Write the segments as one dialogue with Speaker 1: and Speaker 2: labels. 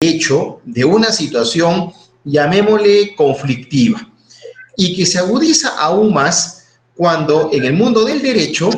Speaker 1: hecho de una situación, llamémosle conflictiva, y que se agudiza aún más cuando en el mundo del derecho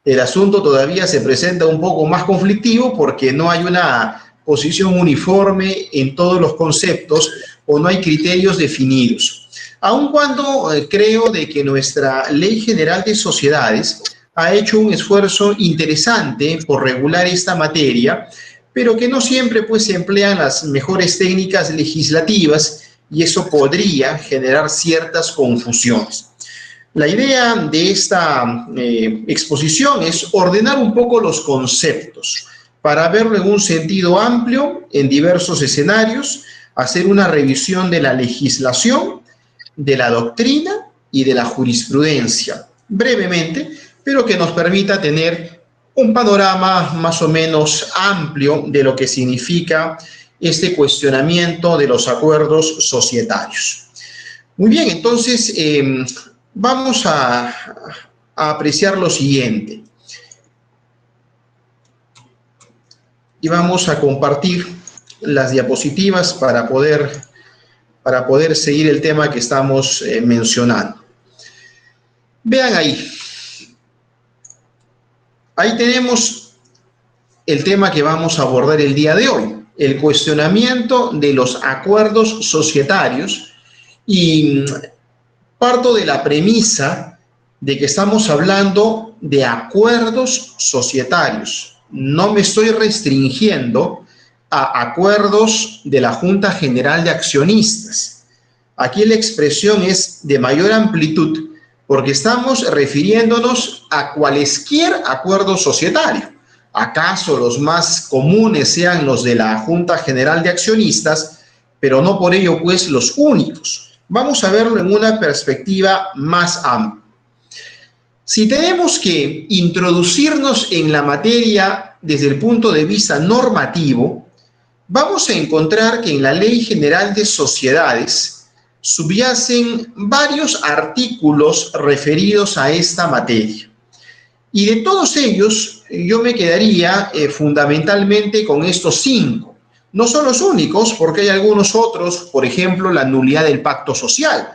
Speaker 1: el asunto todavía se presenta un poco más conflictivo porque no hay una posición uniforme en todos los conceptos o no hay criterios definidos. Aun cuando creo de que nuestra Ley General de Sociedades ha hecho un esfuerzo interesante por regular esta materia, pero que no siempre pues se emplean las mejores técnicas legislativas y eso podría generar ciertas confusiones. La idea de esta exposición es ordenar un poco los conceptos para verlo en un sentido amplio, en diversos escenarios, hacer una revisión de la legislación, de la doctrina y de la jurisprudencia, brevemente, pero que nos permita tener un panorama más o menos amplio de lo que significa este cuestionamiento de los acuerdos societarios. Muy bien, entonces vamos a apreciar lo siguiente. Y vamos a compartir las diapositivas para poder seguir el tema que estamos mencionando. Vean ahí. Ahí tenemos el tema que vamos a abordar el día de hoy, el cuestionamiento de los acuerdos societarios, y parto de la premisa de que estamos hablando de acuerdos societarios. No me estoy restringiendo a acuerdos de la Junta General de Accionistas. Aquí la expresión es de mayor amplitud porque estamos refiriéndonos a cualesquier acuerdo societario. ¿Acaso los más comunes sean los de la Junta General de Accionistas, pero no por ello pues los únicos? Vamos a verlo en una perspectiva más amplia. Si tenemos que introducirnos en la materia desde el punto de vista normativo, vamos a encontrar que en la Ley General de Sociedades subyacen varios artículos referidos a esta materia. Y de todos ellos, yo me quedaría fundamentalmente con estos 5. No son los únicos, porque hay algunos otros, por ejemplo, la nulidad del pacto social.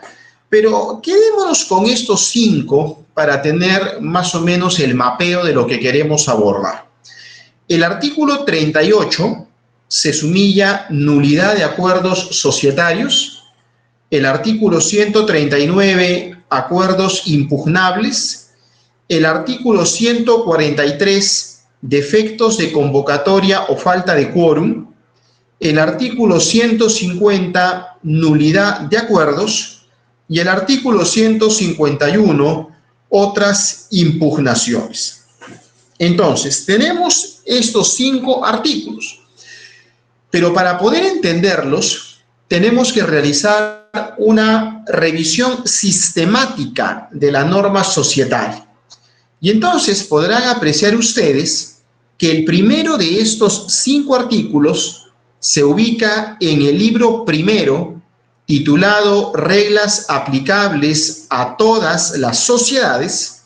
Speaker 1: Pero quedémonos con estos 5 para tener más o menos el mapeo de lo que queremos abordar. El artículo 38 se sumilla nulidad de acuerdos societarios. El artículo 139, acuerdos impugnables. El artículo 143, defectos de convocatoria o falta de quórum. El artículo 150, nulidad de acuerdos. Y el artículo 151, otras impugnaciones. Entonces, tenemos estos 5 artículos. Pero para poder entenderlos, tenemos que realizar una revisión sistemática de la norma societaria. Y entonces podrán apreciar ustedes que el primero de estos 5 artículos se ubica en el libro primero, titulado Reglas aplicables a todas las sociedades,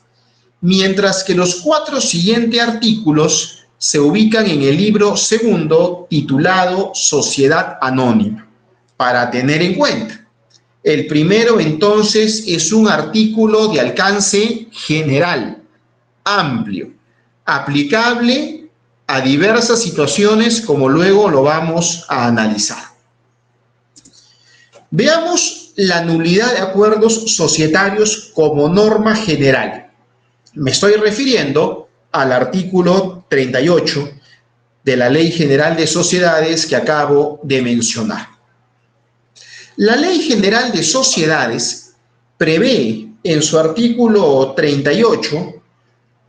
Speaker 1: mientras que los 4 siguientes artículos se ubican en el libro segundo, titulado Sociedad Anónima, para tener en cuenta. El primero, entonces, es un artículo de alcance general, amplio, aplicable a diversas situaciones, como luego lo vamos a analizar. Veamos la nulidad de acuerdos societarios como norma general. Me estoy refiriendo al artículo 38 de la Ley General de Sociedades que acabo de mencionar. La Ley General de Sociedades prevé en su artículo 38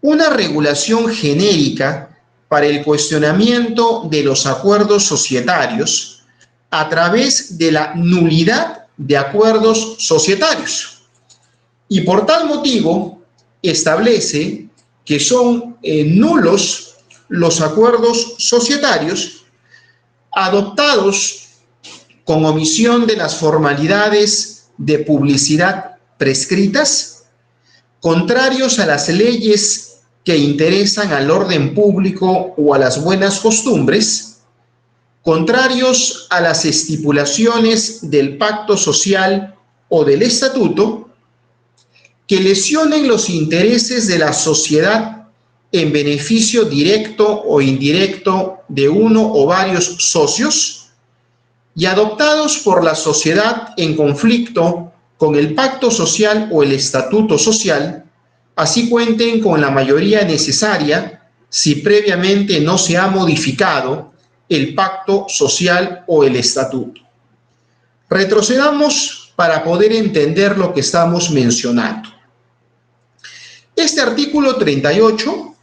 Speaker 1: una regulación genérica para el cuestionamiento de los acuerdos societarios a través de la nulidad de acuerdos societarios. Y por tal motivo establece que son nulos los acuerdos societarios adoptados con omisión de las formalidades de publicidad prescritas, contrarios a las leyes que interesan al orden público o a las buenas costumbres, contrarios a las estipulaciones del pacto social o del estatuto, que lesionen los intereses de la sociedad en beneficio directo o indirecto de uno o varios socios, y adoptados por la sociedad en conflicto con el pacto social o el estatuto social, así cuenten con la mayoría necesaria si previamente no se ha modificado el pacto social o el estatuto. Retrocedamos para poder entender lo que estamos mencionando. Este artículo 38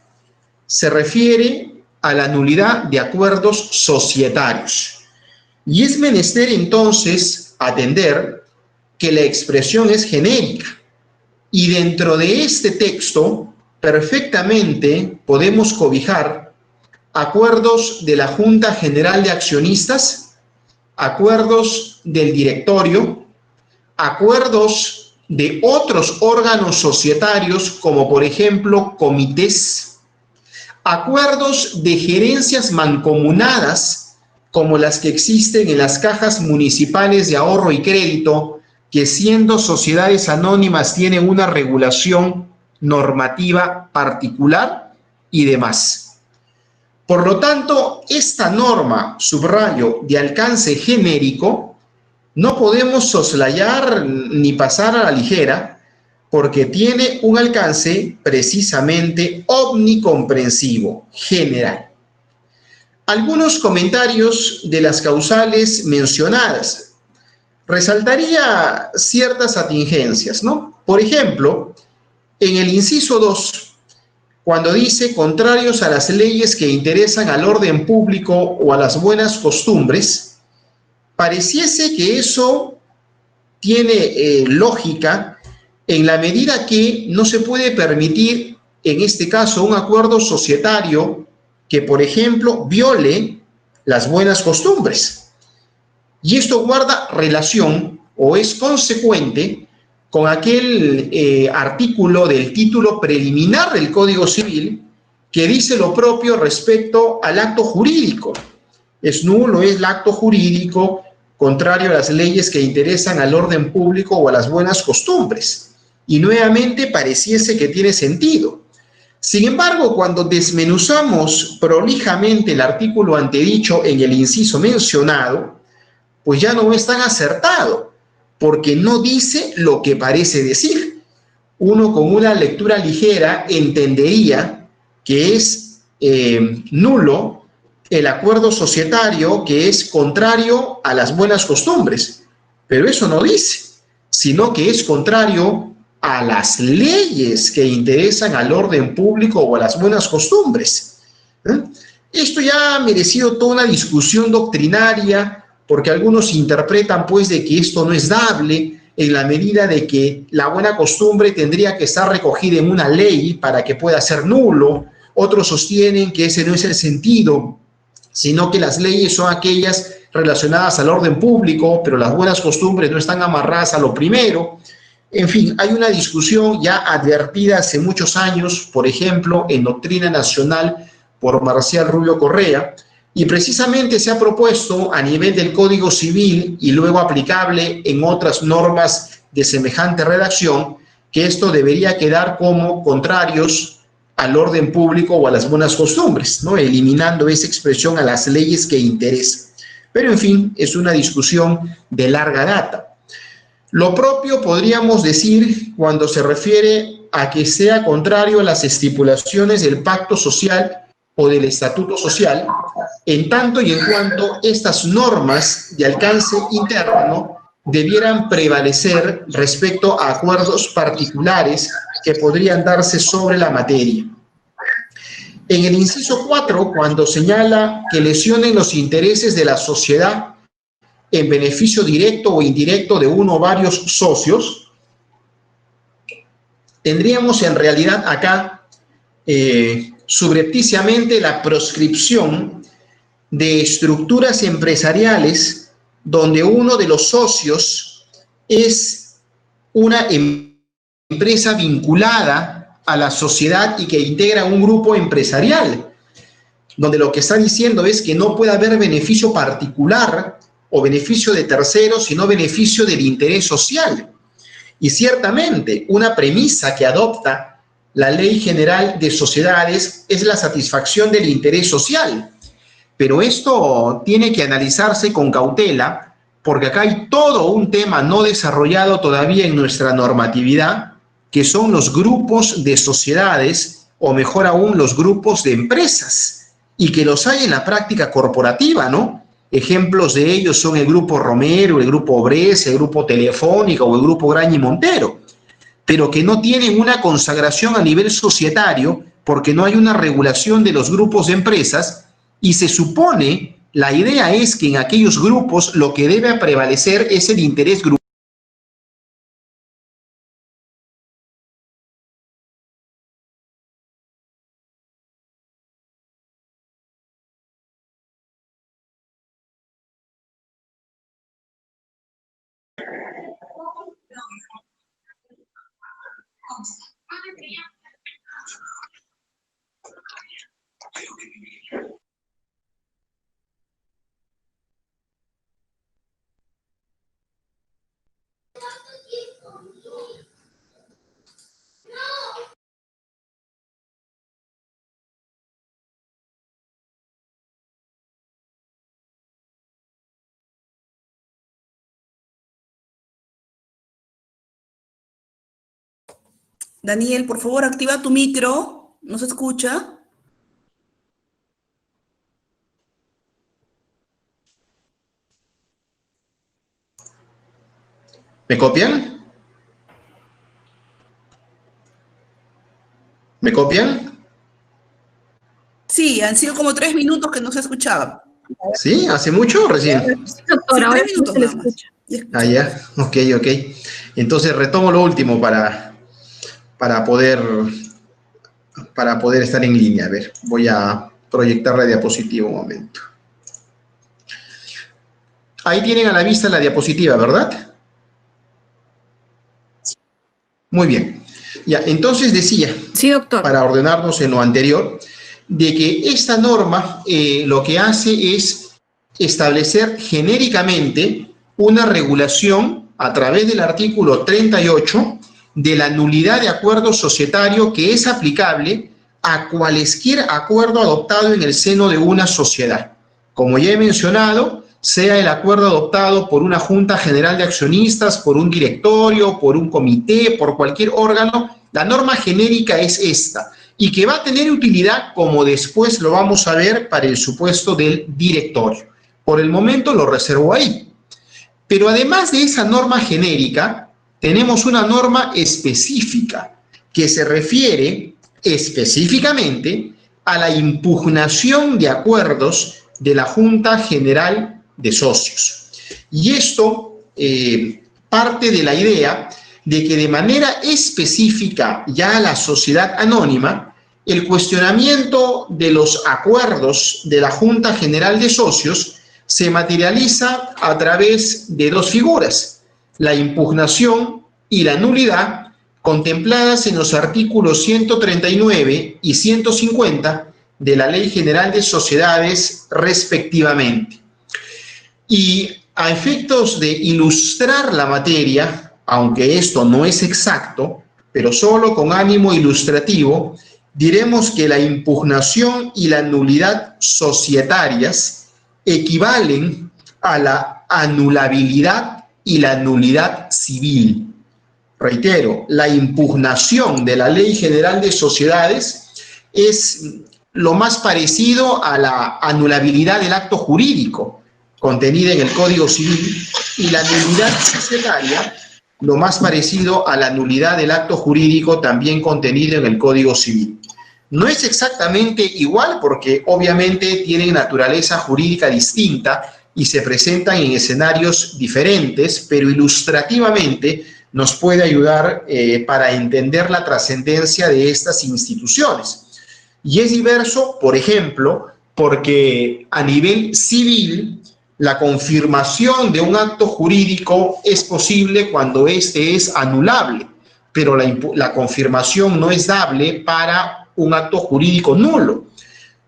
Speaker 1: se refiere a la nulidad de acuerdos societarios. Y es menester entonces atender que la expresión es genérica. Y dentro de este texto perfectamente podemos cobijar acuerdos de la Junta General de Accionistas, acuerdos del directorio, acuerdos de otros órganos societarios como por ejemplo comités, acuerdos de gerencias mancomunadas como las que existen en las cajas municipales de ahorro y crédito, que siendo sociedades anónimas tienen una regulación normativa particular y demás. Por lo tanto, esta norma, subrayo, de alcance genérico, no podemos soslayar ni pasar a la ligera, porque tiene un alcance precisamente omnicomprensivo, general. Algunos comentarios de las causales mencionadas. Resaltaría ciertas atingencias, ¿no? Por ejemplo, en el inciso 2, cuando dice contrarios a las leyes que interesan al orden público o a las buenas costumbres, pareciese que eso tiene lógica en la medida que no se puede permitir, en este caso, un acuerdo societario que, por ejemplo, viole las buenas costumbres. Y esto guarda relación o es consecuente con aquel artículo del título preliminar del Código Civil que dice lo propio respecto al acto jurídico. Es nulo el acto jurídico contrario a las leyes que interesan al orden público o a las buenas costumbres. Y nuevamente pareciese que tiene sentido. Sin embargo, cuando desmenuzamos prolijamente el artículo antedicho en el inciso mencionado, pues ya no es tan acertado, porque no dice lo que parece decir. Uno con una lectura ligera entendería que es nulo el acuerdo societario que es contrario a las buenas costumbres, pero eso no dice, sino que es contrario a las leyes que interesan al orden público o a las buenas costumbres. Esto ya ha merecido toda una discusión doctrinaria, porque algunos interpretan pues de que esto no es dable en la medida de que la buena costumbre tendría que estar recogida en una ley para que pueda ser nulo. Otros sostienen que ese no es el sentido, sino que las leyes son aquellas relacionadas al orden público, pero las buenas costumbres no están amarradas a lo primero. En fin, hay una discusión ya advertida hace muchos años, por ejemplo, en Doctrina Nacional por Marcial Rubio Correa, y precisamente se ha propuesto a nivel del Código Civil y luego aplicable en otras normas de semejante redacción, que esto debería quedar como contrarios al orden público o a las buenas costumbres, ¿no? Eliminando esa expresión a las leyes que interesan. Pero en fin, es una discusión de larga data. Lo propio podríamos decir cuando se refiere a que sea contrario a las estipulaciones del pacto social o del estatuto social, en tanto y en cuanto estas normas de alcance interno debieran prevalecer respecto a acuerdos particulares que podrían darse sobre la materia. En el inciso 4, cuando señala que lesionen los intereses de la sociedad en beneficio directo o indirecto de uno o varios socios, tendríamos en realidad acá subrepticiamente la proscripción de estructuras empresariales donde uno de los socios es una empresa vinculada a la sociedad y que integra un grupo empresarial. donde lo que está diciendo es que no puede haber beneficio particular o beneficio de terceros, sino beneficio del interés social. Y ciertamente, una premisa que adopta la Ley General de Sociedades es la satisfacción del interés social. Pero esto tiene que analizarse con cautela, porque acá hay todo un tema no desarrollado todavía en nuestra normatividad, que son los grupos de sociedades, o mejor aún, los grupos de empresas, y que los hay en la práctica corporativa, ¿no? Ejemplos de ellos son el Grupo Romero, el Grupo Obres, el Grupo Telefónica o el Grupo Graña y Montero, pero que no tienen una consagración a nivel societario porque no hay una regulación de los grupos de empresas y se supone, la idea es que en aquellos grupos lo que debe prevalecer es el interés grupal.
Speaker 2: Daniel, por favor, activa tu micro. ¿No se escucha?
Speaker 1: ¿Me copian? ¿Me copian?
Speaker 2: Sí, han sido como 3 minutos que no se escuchaba.
Speaker 1: ¿Sí? ¿Hace mucho o recién?
Speaker 2: Sí, doctor, ahora 3 minutos nada más.
Speaker 1: Ah, ya. Ok, ok. Entonces retomo lo último para poder estar en línea. A ver, voy a proyectar la diapositiva un momento. Ahí tienen a la vista la diapositiva, ¿verdad? Muy bien. Ya, entonces decía,
Speaker 3: sí, doctor,
Speaker 1: para ordenarnos en lo anterior, de que esta norma lo que hace es establecer genéricamente una regulación a través del artículo 38 de la nulidad de acuerdo societario que es aplicable a cualesquier acuerdo adoptado en el seno de una sociedad. Como ya he mencionado, sea el acuerdo adoptado por una junta general de accionistas, por un directorio, por un comité, por cualquier órgano, la norma genérica es esta y que va a tener utilidad, como después lo vamos a ver, para el supuesto del directorio. Por el momento lo reservo ahí. Pero además de esa norma genérica, tenemos una norma específica que se refiere específicamente a la impugnación de acuerdos de la Junta General de Socios. Y esto parte de la idea de que de manera específica ya a la sociedad anónima, el cuestionamiento de los acuerdos de la Junta General de Socios se materializa a través de dos figuras, la impugnación y la nulidad, contempladas en los artículos 139 y 150 de la Ley General de Sociedades respectivamente. Y a efectos de ilustrar la materia, aunque esto no es exacto, pero solo con ánimo ilustrativo, diremos que la impugnación y la nulidad societarias equivalen a la anulabilidad y la nulidad civil. Reitero, la impugnación de la Ley General de Sociedades es lo más parecido a la anulabilidad del acto jurídico contenida en el Código Civil, y la nulidad societaria lo más parecido a la nulidad del acto jurídico también contenido en el Código Civil. No es exactamente igual porque obviamente tienen naturaleza jurídica distinta y se presentan en escenarios diferentes, pero ilustrativamente nos puede ayudar para entender la trascendencia de estas instituciones. Y es diverso, por ejemplo, porque a nivel civil la confirmación de un acto jurídico es posible cuando éste es anulable, pero la confirmación no es dable para un acto jurídico nulo.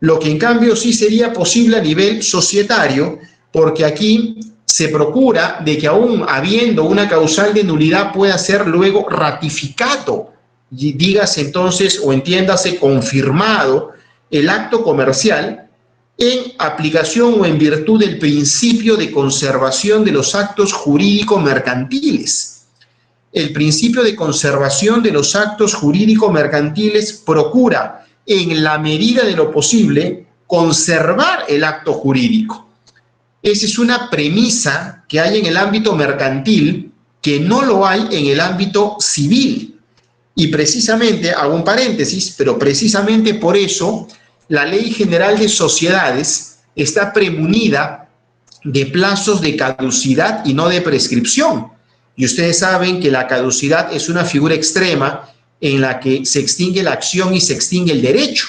Speaker 1: Lo que en cambio sí sería posible a nivel societario, porque aquí se procura de que aún habiendo una causal de nulidad pueda ser luego ratificado, y dígase entonces o entiéndase confirmado el acto comercial en aplicación o en virtud del principio de conservación de los actos jurídico-mercantiles. El principio de conservación de los actos jurídico-mercantiles procura, en la medida de lo posible, conservar el acto jurídico. Esa es una premisa que hay en el ámbito mercantil que no lo hay en el ámbito civil. Y precisamente, hago un paréntesis, pero precisamente por eso la Ley General de Sociedades está premunida de plazos de caducidad y no de prescripción. Y ustedes saben que la caducidad es una figura extrema en la que se extingue la acción y se extingue el derecho.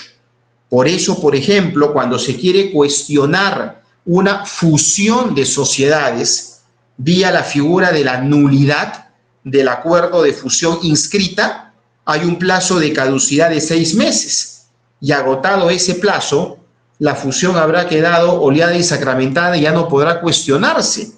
Speaker 1: Por eso, por ejemplo, cuando se quiere cuestionar una fusión de sociedades vía la figura de la nulidad del acuerdo de fusión inscrita, hay un plazo de caducidad de 6 meses. Y agotado ese plazo, la fusión habrá quedado oleada y sacramentada y ya no podrá cuestionarse.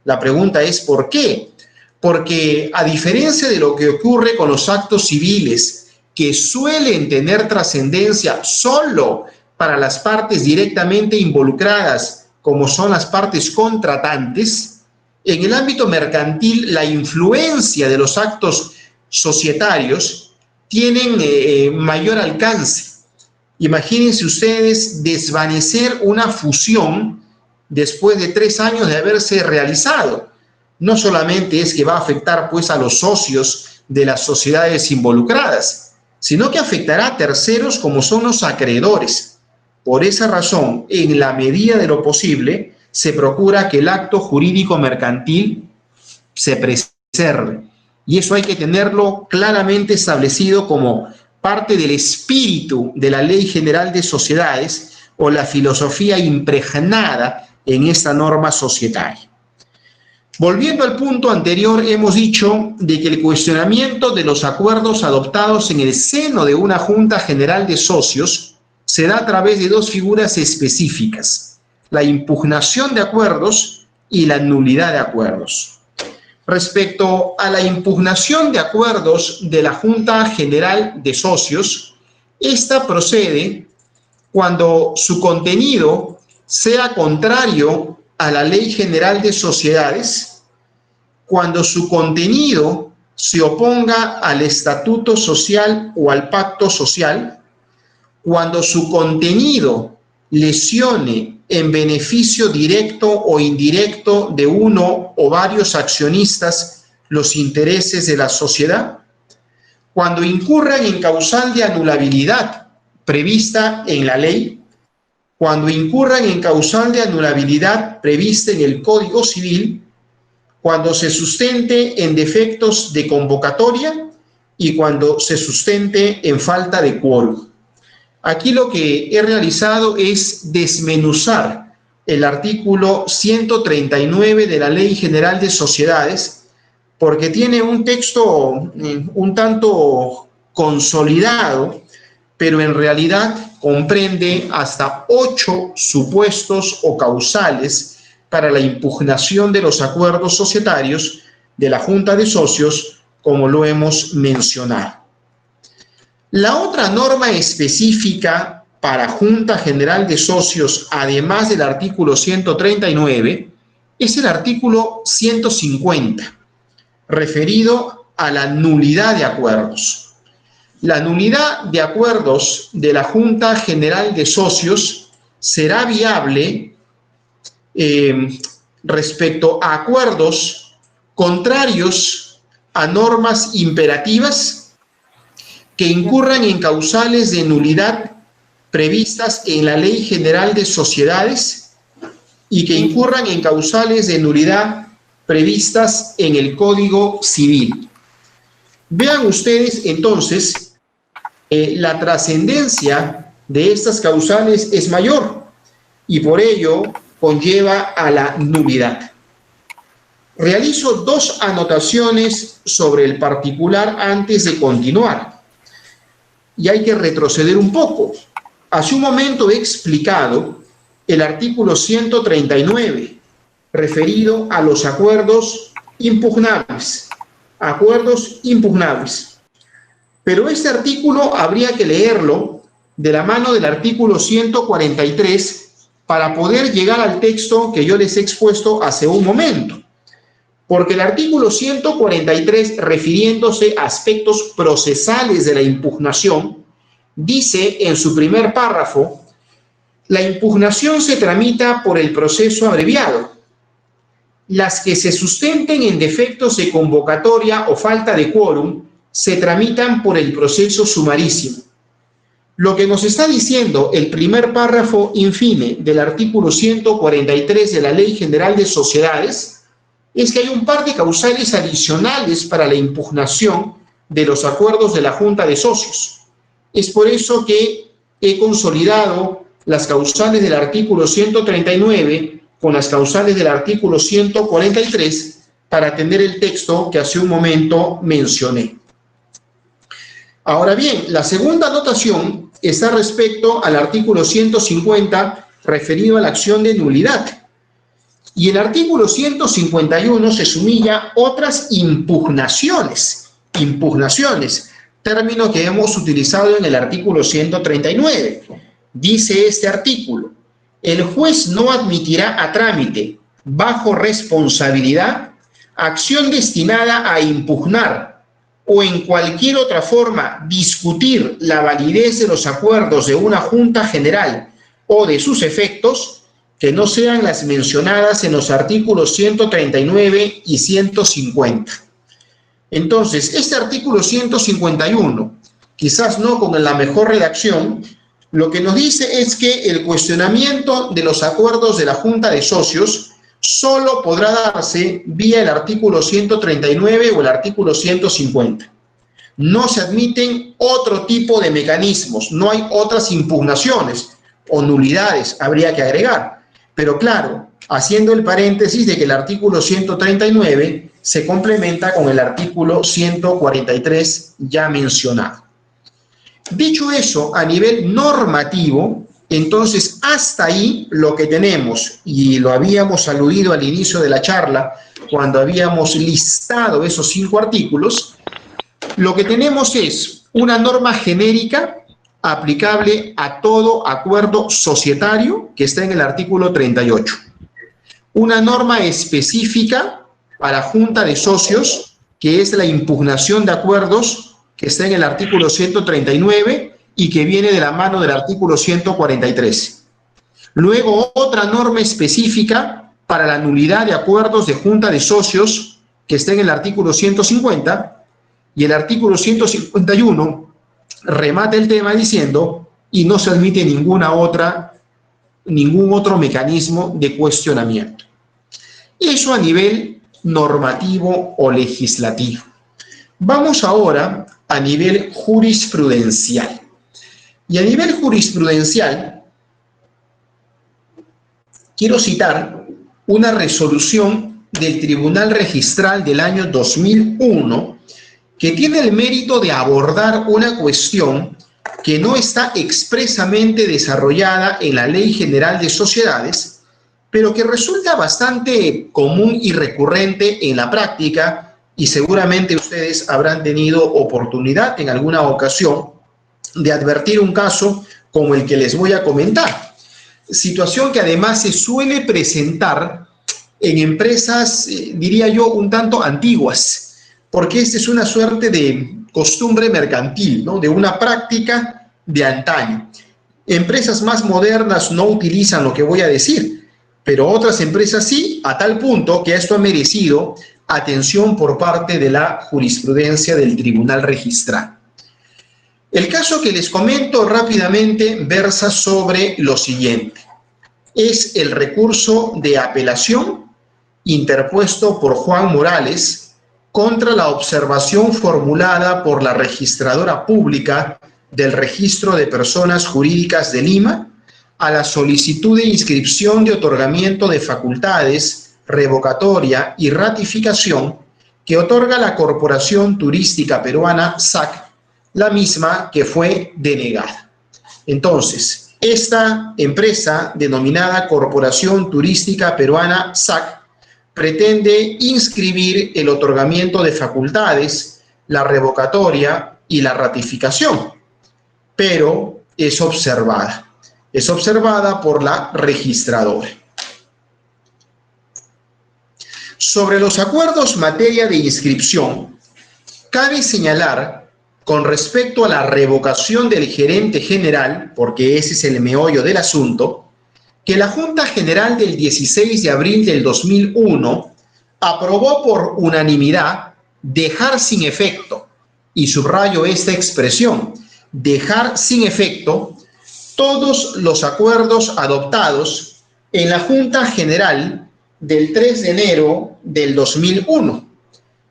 Speaker 1: La pregunta es ¿por qué? Porque a diferencia de lo que ocurre con los actos civiles, que suelen tener trascendencia solo para las partes directamente involucradas, como son las partes contratantes, en el ámbito mercantil la influencia de los actos societarios tienen mayor alcance. Imagínense ustedes desvanecer una fusión después de 3 años de haberse realizado. No solamente es que va a afectar pues a los socios de las sociedades involucradas, sino que afectará a terceros como son los acreedores. Por esa razón, en la medida de lo posible, se procura que el acto jurídico mercantil se preserve. Y eso hay que tenerlo claramente establecido como parte del espíritu de la Ley General de Sociedades o la filosofía impregnada en esta norma societaria. Volviendo al punto anterior, hemos dicho de que el cuestionamiento de los acuerdos adoptados en el seno de una Junta General de Socios se da a través de 2 figuras específicas: la impugnación de acuerdos y la nulidad de acuerdos. Respecto a la impugnación de acuerdos de la Junta General de Socios, esta procede cuando su contenido sea contrario a la Ley General de Sociedades, cuando su contenido se oponga al estatuto social o al pacto social, cuando su contenido lesione en beneficio directo o indirecto de uno o varios accionistas los intereses de la sociedad, cuando incurran en causal de anulabilidad prevista en la ley, cuando incurran en causal de anulabilidad prevista en el Código Civil, cuando se sustente en defectos de convocatoria y cuando se sustente en falta de quórum. Aquí lo que he realizado es desmenuzar el artículo 139 de la Ley General de Sociedades, porque tiene un texto un tanto consolidado, pero en realidad comprende hasta 8 supuestos o causales para la impugnación de los acuerdos societarios de la Junta de Socios, como lo hemos mencionado. La otra norma específica para Junta General de Socios, además del artículo 139, es el artículo 150, referido a la nulidad de acuerdos. La nulidad de acuerdos de la Junta General de Socios será viable respecto a acuerdos contrarios a normas imperativas que incurran en causales de nulidad previstas en la Ley General de Sociedades y que incurran en causales de nulidad previstas en el Código Civil. Vean ustedes entonces, la trascendencia de estas causales es mayor y por ello conlleva a la nulidad. Realizo 2 anotaciones sobre el particular antes de continuar. Y hay que retroceder un poco. Hace un momento he explicado el artículo 139, referido a los acuerdos impugnables. Acuerdos impugnables. Pero este artículo habría que leerlo de la mano del artículo 143 para poder llegar al texto que yo les he expuesto hace un momento. Porque el artículo 143, refiriéndose a aspectos procesales de la impugnación, dice en su primer párrafo: la impugnación se tramita por el proceso abreviado. Las que se sustenten en defectos de convocatoria o falta de quórum se tramitan por el proceso sumarísimo. Lo que nos está diciendo el primer párrafo infine del artículo 143 de la Ley General de Sociedades es que hay un par de causales adicionales para la impugnación de los acuerdos de la Junta de Socios. Es por eso que he consolidado las causales del artículo 139 con las causales del artículo 143 para atender el texto que hace un momento mencioné. Ahora bien, la segunda anotación está respecto al artículo 150 referido a la acción de nulidad. Y el artículo 151 se sumilla otras impugnaciones, término que hemos utilizado en el artículo 139. Dice este artículo: el juez no admitirá a trámite, bajo responsabilidad, acción destinada a impugnar o en cualquier otra forma discutir la validez de los acuerdos de una Junta General o de sus efectos, que no sean las mencionadas en los artículos 139 y 150. Entonces, este artículo 151, quizás no con la mejor redacción, lo que nos dice es que el cuestionamiento de los acuerdos de la Junta de Socios solo podrá darse vía el artículo 139 o el artículo 150. No se admiten otro tipo de mecanismos, no hay otras impugnaciones o nulidades, habría que agregar. Pero claro, haciendo el paréntesis de que el artículo 139 se complementa con el artículo 143 ya mencionado. Dicho eso, a nivel normativo, entonces hasta ahí lo que tenemos, y lo habíamos aludido al inicio de la charla, cuando habíamos listado esos 5 artículos, lo que tenemos es una norma genérica aplicable a todo acuerdo societario, que está en el artículo 38. Una norma específica para Junta de Socios, que es la impugnación de acuerdos, que está en el artículo 139 y que viene de la mano del artículo 143. Luego, otra norma específica para la nulidad de acuerdos de Junta de Socios, que está en el artículo 150, y el artículo 151 remata el tema diciendo: y no se admite ningún otro mecanismo de cuestionamiento. Eso a nivel normativo o legislativo. Vamos ahora a nivel jurisprudencial. Y a nivel jurisprudencial, quiero citar una resolución del Tribunal Registral del año 2001 que tiene el mérito de abordar una cuestión que no está expresamente desarrollada en la Ley General de Sociedades, pero que resulta bastante común y recurrente en la práctica, y seguramente ustedes habrán tenido oportunidad en alguna ocasión de advertir un caso como el que les voy a comentar. Situación que además se suele presentar en empresas, diría yo, un tanto antiguas, porque esta es una suerte de costumbre mercantil, ¿no? De una práctica de antaño. Empresas más modernas no utilizan lo que voy a decir, pero otras empresas sí, a tal punto que esto ha merecido atención por parte de la jurisprudencia del Tribunal Registral. El caso que les comento rápidamente versa sobre lo siguiente. Es el recurso de apelación interpuesto por Juan Morales contra la observación formulada por la registradora pública del Registro de Personas Jurídicas de Lima a la solicitud de inscripción de otorgamiento de facultades, revocatoria y ratificación que otorga la Corporación Turística Peruana, SAC, la misma que fue denegada. Entonces, esta empresa, denominada Corporación Turística Peruana, SAC, pretende inscribir el otorgamiento de facultades, la revocatoria y la ratificación, pero es observada. Es observada por la registradora. Sobre los acuerdos materia de inscripción, cabe señalar, con respecto a la revocación del gerente general, porque ese es el meollo del asunto, que la Junta General del 16 de abril del 2001 aprobó por unanimidad dejar sin efecto, y subrayo esta expresión, dejar sin efecto todos los acuerdos adoptados en la Junta General del 3 de enero del 2001.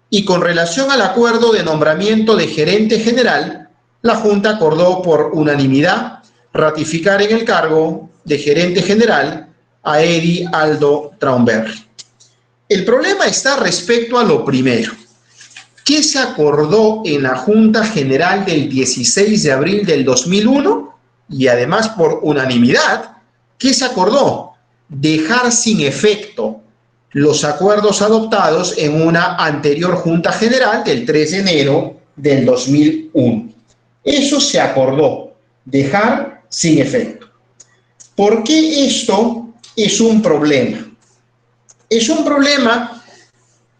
Speaker 1: Y con relación al acuerdo de nombramiento de gerente general, la Junta acordó por unanimidad ratificar en el cargo de gerente general a Eddie Aldo Traunberry. El problema está respecto a lo primero. ¿Qué se acordó en la Junta General del 16 de abril del 2001? Y además por unanimidad, ¿qué se acordó? Dejar sin efecto los acuerdos adoptados en una anterior Junta General del 3 de enero del 2001. Eso se acordó, dejar sin efecto. ¿Por qué esto es un problema? Es un problema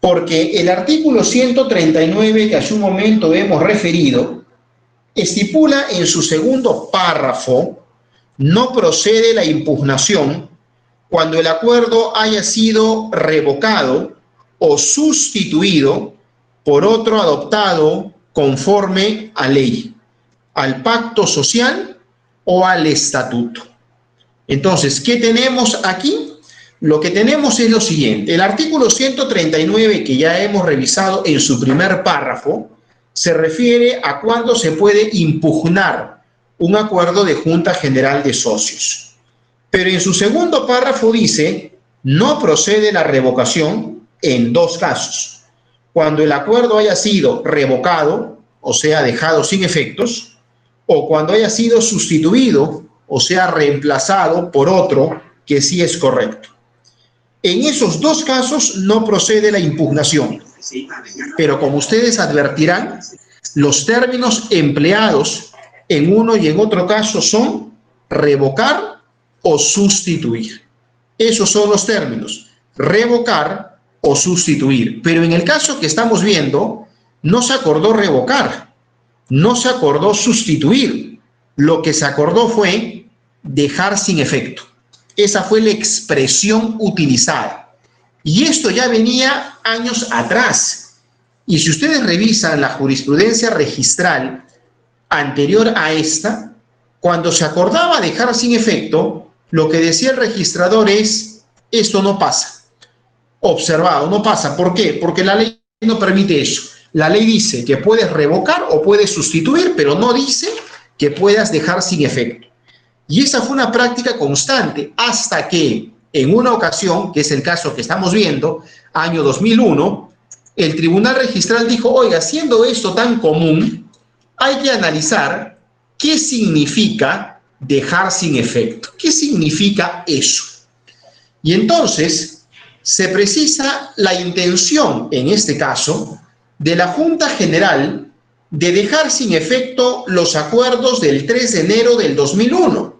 Speaker 1: porque el artículo 139 que hace un momento hemos referido estipula en su segundo párrafo: no procede la impugnación cuando el acuerdo haya sido revocado o sustituido por otro adoptado conforme a ley, al pacto social o al estatuto. Entonces, ¿qué tenemos aquí? Lo que tenemos es lo siguiente. El artículo 139, que ya hemos revisado en su primer párrafo, se refiere a cuándo se puede impugnar un acuerdo de Junta General de Socios. Pero en su segundo párrafo dice, no procede la revocación en dos casos: cuando el acuerdo haya sido revocado, o sea, dejado sin efectos, o cuando haya sido sustituido, o sea, reemplazado por otro que sí es correcto. En esos dos casos no procede la impugnación. Pero como ustedes advertirán, los términos empleados en uno y en otro caso son revocar o sustituir. Esos son los términos, revocar o sustituir. Pero en el caso que estamos viendo, no se acordó revocar, no se acordó sustituir. Lo que se acordó fue dejar sin efecto. Esa fue la expresión utilizada. Y esto ya venía años atrás. Y si ustedes revisan la jurisprudencia registral anterior a esta, cuando se acordaba dejar sin efecto, lo que decía el registrador es: esto no pasa. Observado, no pasa. ¿Por qué? Porque la ley no permite eso. La ley dice que puedes revocar o puedes sustituir, pero no dice que puedas dejar sin efecto. Y esa fue una práctica constante hasta que en una ocasión, que es el caso que estamos viendo, año 2001, el Tribunal Registral dijo: oiga, siendo esto tan común, hay que analizar qué significa dejar sin efecto. ¿Qué significa eso? Y entonces se precisa la intención, en este caso, de la Junta General de dejar sin efecto los acuerdos del 3 de enero del 2001.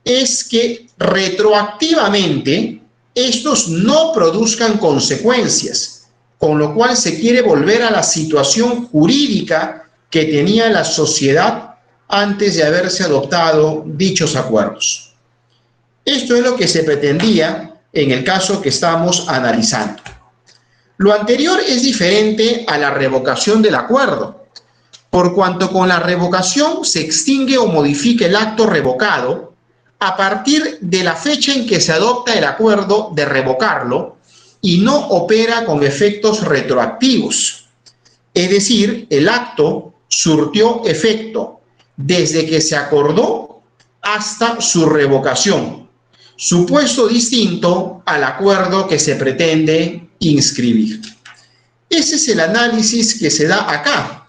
Speaker 1: Es que retroactivamente estos no produzcan consecuencias, con lo cual se quiere volver a la situación jurídica que tenía la sociedad antes de haberse adoptado dichos acuerdos. Esto es lo que se pretendía en el caso que estamos analizando. Lo anterior es diferente a la revocación del acuerdo, por cuanto con la revocación se extingue o modifica el acto revocado a partir de la fecha en que se adopta el acuerdo de revocarlo y no opera con efectos retroactivos. Es decir, el acto surtió efecto desde que se acordó hasta su revocación, supuesto distinto al acuerdo que se pretende inscribir. Ese es el análisis que se da acá.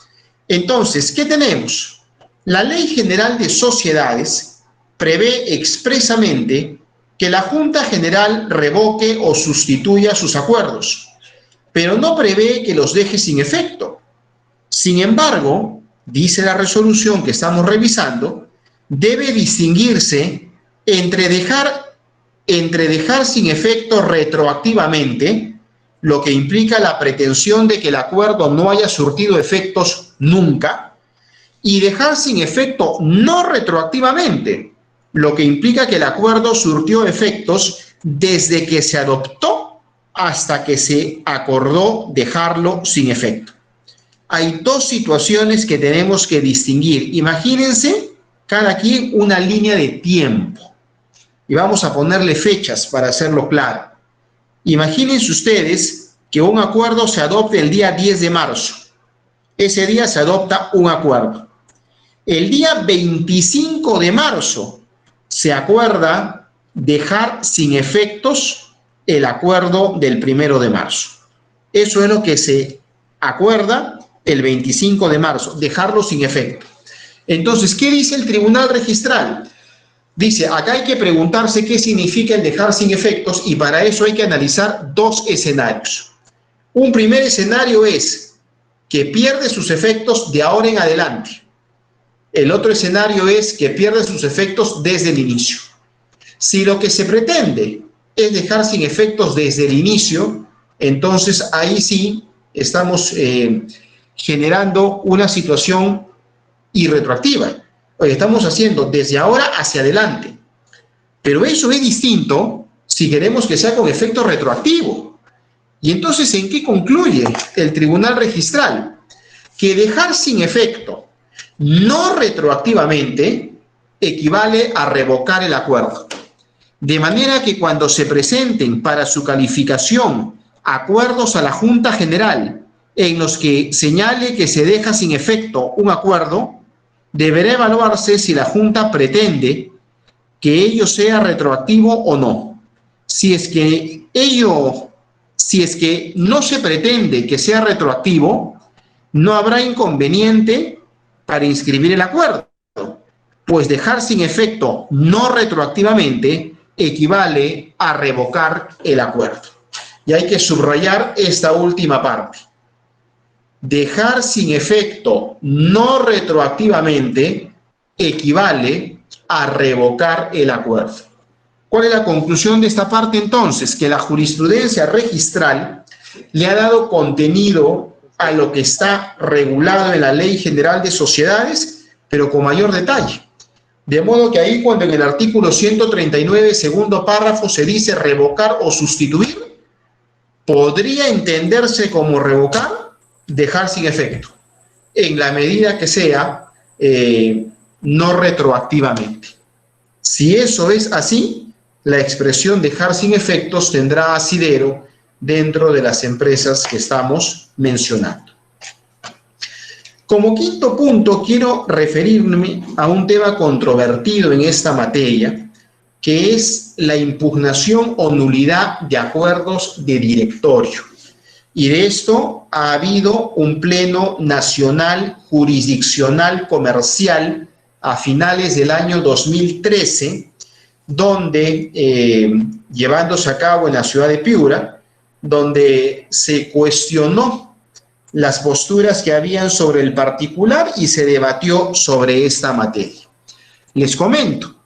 Speaker 1: Entonces, ¿qué tenemos? La Ley General de Sociedades prevé expresamente que la Junta General revoque o sustituya sus acuerdos, pero no prevé que los deje sin efecto. Sin embargo, dice la resolución que estamos revisando, debe distinguirse entre dejar sin efecto retroactivamente, lo que implica la pretensión de que el acuerdo no haya surtido efectos nunca, y dejar sin efecto no retroactivamente, lo que implica que el acuerdo surtió efectos desde que se adoptó hasta que se acordó dejarlo sin efecto. Hay dos situaciones que tenemos que distinguir. Imagínense cada quien una línea de tiempo y vamos a ponerle fechas para hacerlo claro. Imagínense ustedes que un acuerdo se adopte el día 10 de marzo. Ese día se adopta un acuerdo. El día 25 de marzo se acuerda dejar sin efectos el acuerdo del 1 de marzo. Eso es lo que se acuerda el 25 de marzo, dejarlo sin efecto. Entonces, ¿qué dice el Tribunal Registral? Dice, acá hay que preguntarse qué significa el dejar sin efectos y para eso hay que analizar dos escenarios. Un primer escenario es que pierde sus efectos de ahora en adelante. El otro escenario es que pierde sus efectos desde el inicio. Si lo que se pretende es dejar sin efectos desde el inicio, entonces ahí sí estamos generando una situación irretroactiva. Estamos haciendo desde ahora hacia adelante. Pero eso es distinto si queremos que sea con efecto retroactivo. Y entonces, ¿en qué concluye el Tribunal Registral? Que dejar sin efecto no retroactivamente equivale a revocar el acuerdo. De manera que cuando se presenten para su calificación acuerdos a la Junta General en los que señale que se deja sin efecto un acuerdo, deberá evaluarse si la Junta pretende que ello sea retroactivo o no. Si es que no se pretende que sea retroactivo, no habrá inconveniente para inscribir el acuerdo, pues dejar sin efecto no retroactivamente equivale a revocar el acuerdo. Y hay que subrayar esta última parte. Dejar sin efecto no retroactivamente equivale a revocar el acuerdo. ¿Cuál es la conclusión de esta parte entonces? Que la jurisprudencia registral le ha dado contenido a lo que está regulado en la Ley General de Sociedades, pero con mayor detalle. De modo que ahí cuando en el artículo 139, segundo párrafo, se dice revocar o sustituir, podría entenderse como revocar, dejar sin efecto, en la medida que sea no retroactivamente. Si eso es así, la expresión dejar sin efectos tendrá asidero dentro de las empresas que estamos mencionando. Como quinto punto, quiero referirme a un tema controvertido en esta materia, que es la impugnación o nulidad de acuerdos de directorio. Y de esto ha habido un pleno nacional jurisdiccional comercial a finales del año 2013, donde, llevándose a cabo en la ciudad de Piura, donde se cuestionó las posturas que habían sobre el particular y se debatió sobre esta materia. Les comento,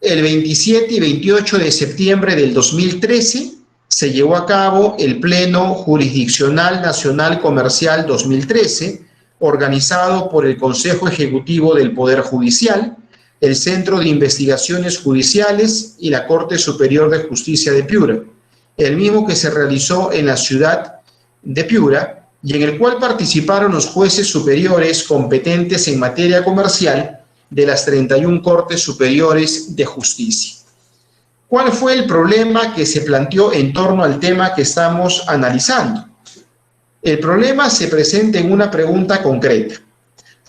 Speaker 1: el 27 y 28 de septiembre del 2013 se llevó a cabo el Pleno Jurisdiccional Nacional Comercial 2013, organizado por el Consejo Ejecutivo del Poder Judicial, el Centro de Investigaciones Judiciales y la Corte Superior de Justicia de Piura, el mismo que se realizó en la ciudad de Piura y en el cual participaron los jueces superiores competentes en materia comercial de las 31 Cortes Superiores de Justicia. ¿Cuál fue el problema que se planteó en torno al tema que estamos analizando? El problema se presenta en una pregunta concreta.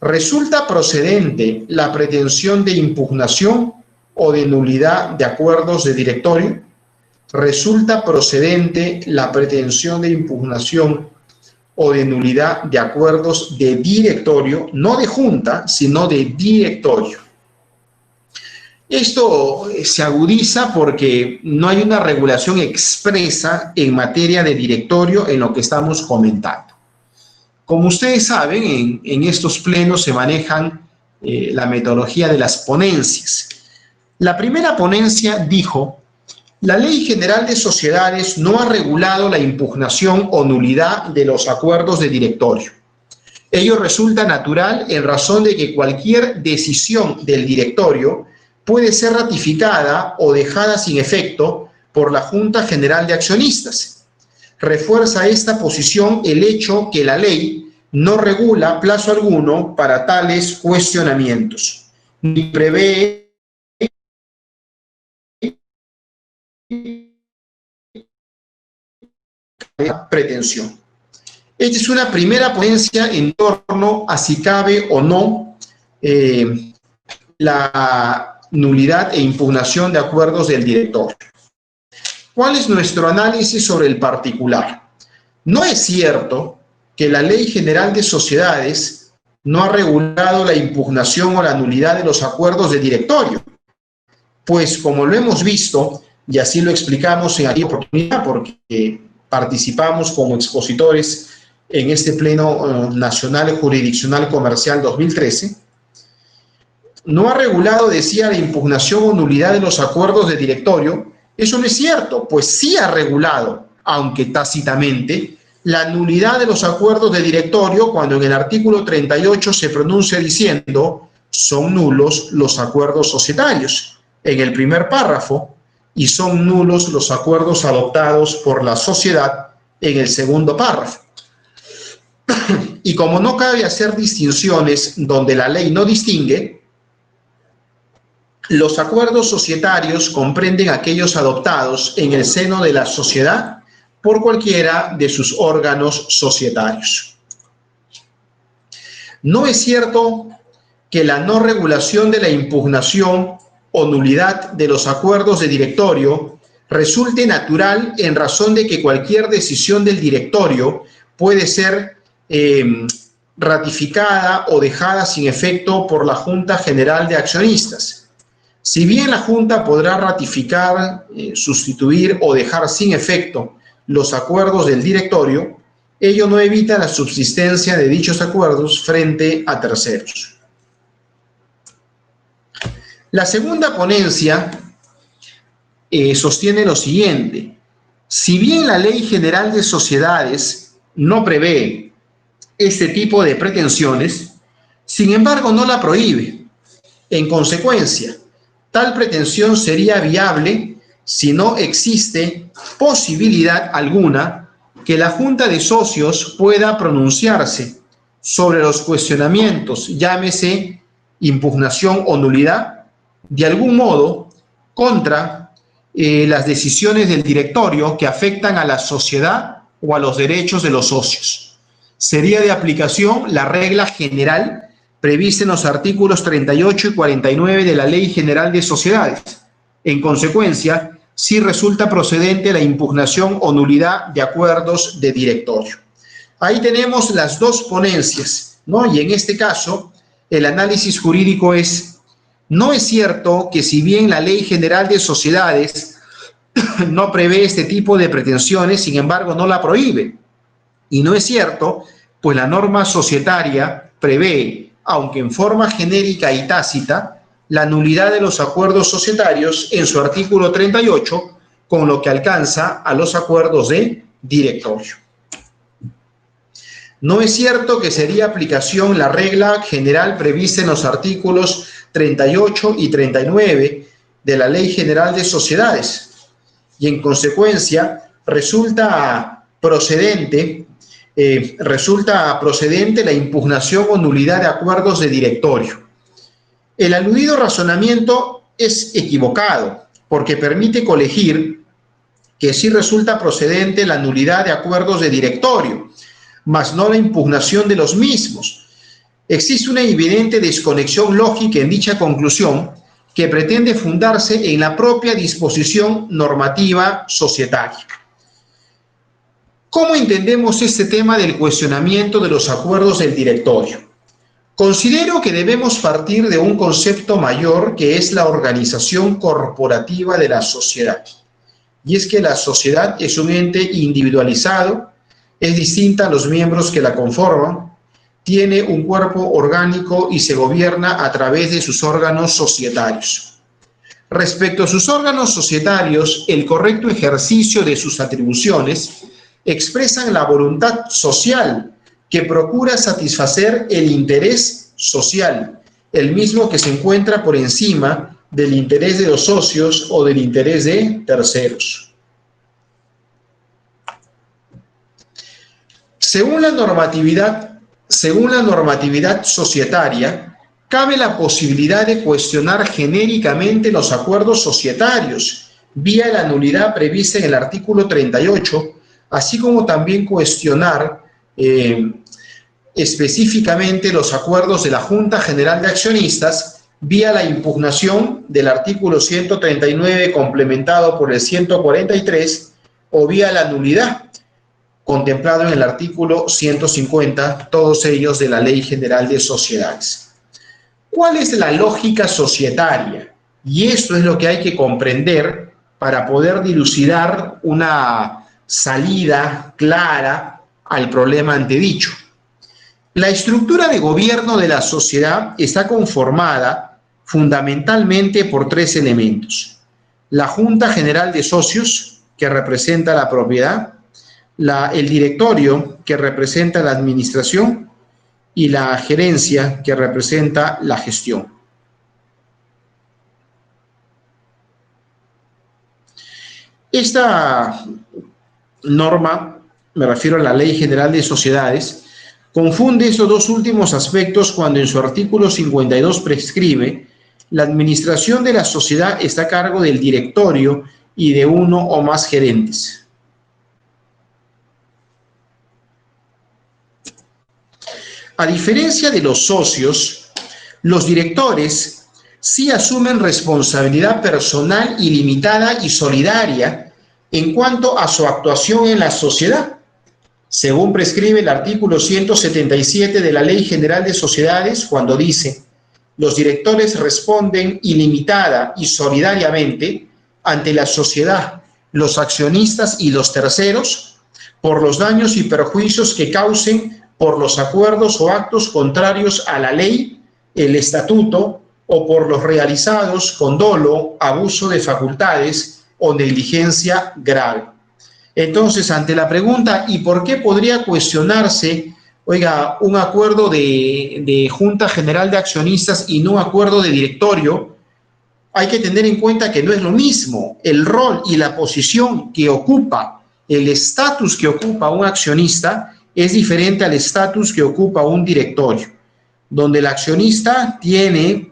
Speaker 1: ¿Resulta procedente la pretensión de impugnación o de nulidad de acuerdos de directorio? ¿Resulta procedente la pretensión de impugnación o de nulidad de acuerdos de directorio, no de junta, sino de directorio? Esto se agudiza porque no hay una regulación expresa en materia de directorio en lo que estamos comentando. Como ustedes saben, en estos plenos se manejan la metodología de las ponencias. La primera ponencia dijo: la Ley General de Sociedades no ha regulado la impugnación o nulidad de los acuerdos de directorio. Ello resulta natural en razón de que cualquier decisión del directorio puede ser ratificada o dejada sin efecto por la Junta General de Accionistas. Refuerza esta posición el hecho que la ley no regula plazo alguno para tales cuestionamientos, ni prevé pretensión. Esta es una primera ponencia en torno a si cabe o no la nulidad e impugnación de acuerdos del directorio. ¿Cuál es nuestro análisis sobre el particular? No es cierto que la Ley General de Sociedades no ha regulado la impugnación o la nulidad de los acuerdos de directorio, pues como lo hemos visto, y así lo explicamos en aquella oportunidad, porque participamos como expositores en este Pleno Nacional Jurisdiccional Comercial 2013, no ha regulado, decía, la impugnación o nulidad de los acuerdos de directorio. Eso no es cierto, pues sí ha regulado, aunque tácitamente, la nulidad de los acuerdos de directorio cuando en el artículo 38 se pronuncia diciendo: son nulos los acuerdos societarios, en el primer párrafo, y son nulos los acuerdos adoptados por la sociedad en el segundo párrafo. Y como no cabe hacer distinciones donde la ley no distingue, los acuerdos societarios comprenden aquellos adoptados en el seno de la sociedad por cualquiera de sus órganos societarios. No es cierto que la no regulación de la impugnación o nulidad de los acuerdos de directorio resulte natural en razón de que cualquier decisión del directorio puede ser ratificada o dejada sin efecto por la Junta General de Accionistas. Si bien la Junta podrá ratificar, sustituir o dejar sin efecto los acuerdos del directorio, ello no evita la subsistencia de dichos acuerdos frente a terceros. La segunda ponencia sostiene lo siguiente: si bien la Ley General de Sociedades no prevé este tipo de pretensiones, sin embargo no la prohíbe. En consecuencia, tal pretensión sería viable si no existe posibilidad alguna que la Junta de Socios pueda pronunciarse sobre los cuestionamientos, llámese impugnación o nulidad, de algún modo contra las decisiones del directorio que afectan a la sociedad o a los derechos de los socios. Sería de aplicación la regla general prevista en los artículos 38 y 49 de la Ley General de Sociedades. En consecuencia, sí resulta procedente la impugnación o nulidad de acuerdos de directorio. Ahí tenemos las dos ponencias, ¿no? Y en este caso, el análisis jurídico es: no es cierto que si bien la Ley General de Sociedades no prevé este tipo de pretensiones, sin embargo no la prohíbe. Y no es cierto, pues la norma societaria prevé, aunque en forma genérica y tácita, la nulidad de los acuerdos societarios en su artículo 38, con lo que alcanza a los acuerdos de directorio. No es cierto que sería aplicación la regla general prevista en los artículos 38 y 39 de la Ley General de Sociedades, y en consecuencia resulta procedente la impugnación o nulidad de acuerdos de directorio. El aludido razonamiento es equivocado porque permite colegir que sí resulta procedente la nulidad de acuerdos de directorio, mas no la impugnación de los mismos. Existe una evidente desconexión lógica en dicha conclusión que pretende fundarse en la propia disposición normativa societaria. ¿Cómo entendemos este tema del cuestionamiento de los acuerdos del directorio? Considero que debemos partir de un concepto mayor que es la organización corporativa de la sociedad. Y es que la sociedad es un ente individualizado, es distinta a los miembros que la conforman, tiene un cuerpo orgánico y se gobierna a través de sus órganos societarios. Respecto a sus órganos societarios, el correcto ejercicio de sus atribuciones expresan la voluntad social que procura satisfacer el interés social, el mismo que se encuentra por encima del interés de los socios o del interés de terceros. Según la normatividad societaria, cabe la posibilidad de cuestionar genéricamente los acuerdos societarios vía la nulidad prevista en el artículo 38, así como también cuestionar específicamente los acuerdos de la Junta General de Accionistas vía la impugnación del artículo 139 complementado por el 143 o vía la nulidad contemplado en el artículo 150, todos ellos de la Ley General de Sociedades. ¿Cuál es la lógica societaria? Y esto es lo que hay que comprender para poder dilucidar una salida clara al problema antedicho. La estructura de gobierno de la sociedad está conformada fundamentalmente por tres elementos: la Junta General de Socios, que representa la propiedad, el directorio, que representa la administración, y la gerencia, que representa la gestión. Esta norma, me refiero a la Ley General de Sociedades, confunde estos dos últimos aspectos cuando en su artículo 52 prescribe: la administración de la sociedad está a cargo del directorio y de uno o más gerentes. A diferencia de los socios, los directores sí asumen responsabilidad personal ilimitada y solidaria en cuanto a su actuación en la sociedad, según prescribe el artículo 177 de la Ley General de Sociedades, cuando dice: los directores responden ilimitada y solidariamente ante la sociedad, los accionistas y los terceros por los daños y perjuicios que causen por los acuerdos o actos contrarios a la ley, el estatuto, o por los realizados con dolo, abuso de facultades o negligencia grave. Entonces, ante la pregunta, ¿y por qué podría cuestionarse, oiga, un acuerdo de Junta General de Accionistas y no un acuerdo de directorio? Hay que tener en cuenta que no es lo mismo el rol y la posición que ocupa, el estatus que ocupa un accionista es diferente al estatus que ocupa un directorio, donde el accionista tiene,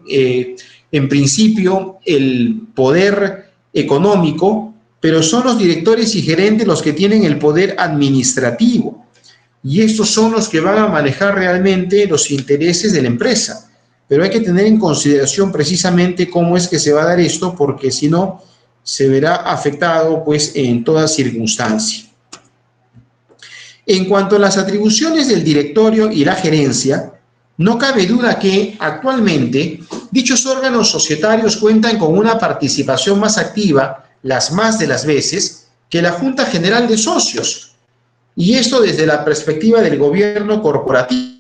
Speaker 1: en principio, el poder económico, pero son los directores y gerentes los que tienen el poder administrativo. Y estos son los que van a manejar realmente los intereses de la empresa. Pero hay que tener en consideración precisamente cómo es que se va a dar esto, porque si no, se verá afectado pues en toda circunstancia. En cuanto a las atribuciones del directorio y la gerencia, no cabe duda que actualmente dichos órganos societarios cuentan con una participación más activa, las más de las veces, que la Junta General de Socios. Y esto desde la perspectiva del gobierno corporativo.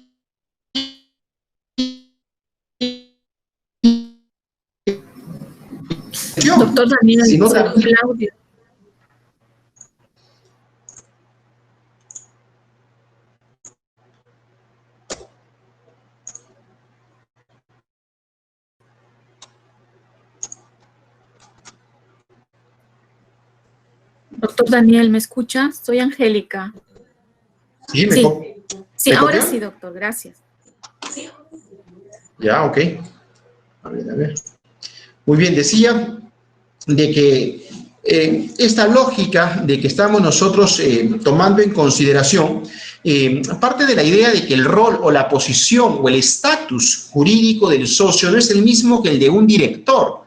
Speaker 2: Doctor Daniel,
Speaker 1: Si no,
Speaker 2: Claudio. Doctor Daniel, ¿me escucha? Soy Angélica.
Speaker 1: Sí,
Speaker 2: sí, ahora sí, doctor, gracias.
Speaker 1: Ya, ok. A ver. Muy bien, decía de que esta lógica de que estamos nosotros tomando en consideración parte de la idea de que el rol o la posición o el estatus jurídico del socio no es el mismo que el de un director.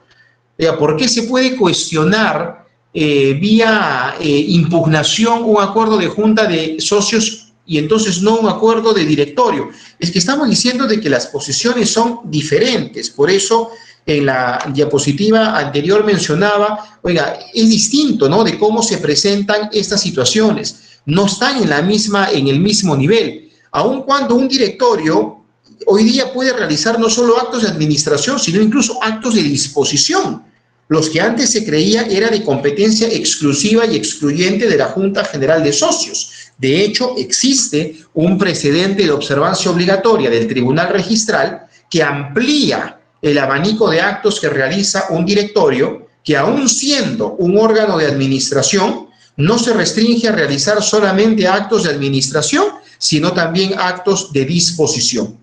Speaker 1: ¿Por qué se puede cuestionar vía impugnación un acuerdo de junta de socios y entonces no un acuerdo de directorio. Es que estamos diciendo de que las posiciones son diferentes, por eso en la diapositiva anterior mencionaba, oiga, es distinto, ¿no?, de cómo se presentan estas situaciones, no están en el mismo nivel, aun cuando un directorio hoy día puede realizar no solo actos de administración, sino incluso actos de disposición. Los que antes se creía era de competencia exclusiva y excluyente de la Junta General de Socios. De hecho, existe un precedente de observancia obligatoria del Tribunal Registral que amplía el abanico de actos que realiza un directorio, que aún siendo un órgano de administración, no se restringe a realizar solamente actos de administración, sino también actos de disposición.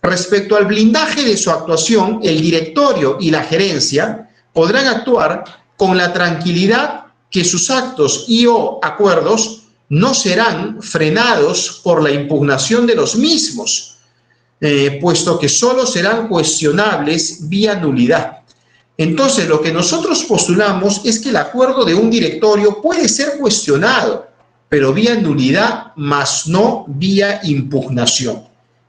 Speaker 1: Respecto al blindaje de su actuación, el directorio y la gerencia podrán actuar con la tranquilidad que sus actos y/o acuerdos no serán frenados por la impugnación de los mismos, puesto que solo serán cuestionables vía nulidad. Entonces, lo que nosotros postulamos es que el acuerdo de un directorio puede ser cuestionado, pero vía nulidad, más no vía impugnación.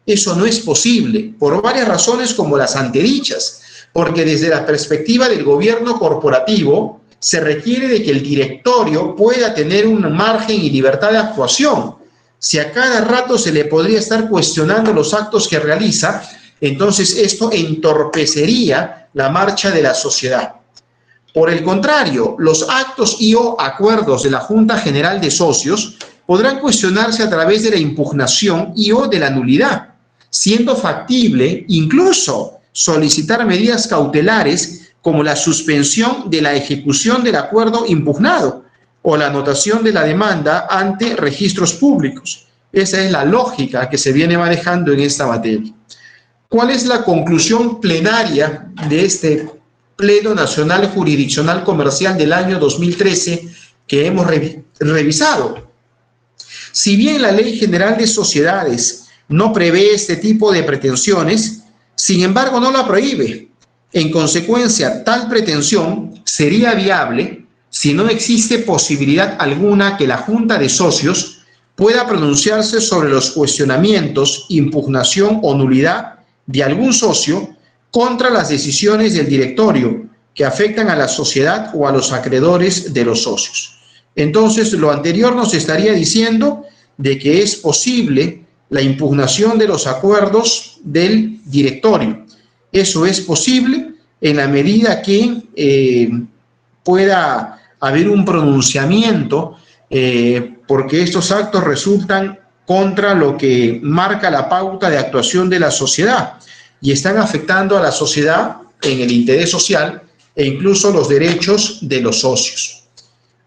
Speaker 1: Eso no es posible, por varias razones como las antedichas, porque desde la perspectiva del gobierno corporativo se requiere de que el directorio pueda tener un margen y libertad de actuación. Si a cada rato se le podría estar cuestionando los actos que realiza, entonces esto entorpecería la marcha de la sociedad. Por el contrario, los actos y/o acuerdos de la Junta General de Socios podrán cuestionarse a través de la impugnación y/o de la nulidad, siendo factible incluso solicitar medidas cautelares como la suspensión de la ejecución del acuerdo impugnado o la anotación de la demanda ante registros públicos. Esa es la lógica que se viene manejando en esta materia. ¿Cuál es la conclusión plenaria de este Pleno Nacional Jurisdiccional Comercial del año 2013 que hemos revisado? Si bien la Ley General de Sociedades no prevé este tipo de pretensiones, sin embargo no la prohíbe. En consecuencia, tal pretensión sería viable si no existe posibilidad alguna que la Junta de Socios pueda pronunciarse sobre los cuestionamientos, impugnación o nulidad de algún socio contra las decisiones del directorio que afectan a la sociedad o a los acreedores de los socios. Entonces, lo anterior nos estaría diciendo de que es posible la impugnación de los acuerdos del directorio. Eso es posible en la medida que pueda haber un pronunciamiento, porque estos actos resultan contra lo que marca la pauta de actuación de la sociedad y están afectando a la sociedad en el interés social e incluso los derechos de los socios.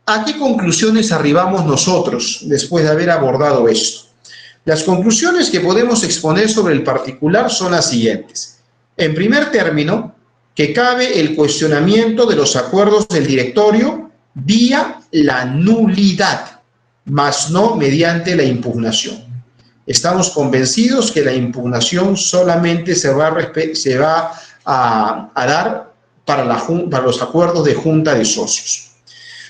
Speaker 1: ¿A qué conclusiones arribamos nosotros después de haber abordado esto? Las conclusiones que podemos exponer sobre el particular son las siguientes. En primer término, que cabe el cuestionamiento de los acuerdos del directorio vía la nulidad, mas no mediante la impugnación. Estamos convencidos que la impugnación solamente se va a dar para los acuerdos de junta de socios.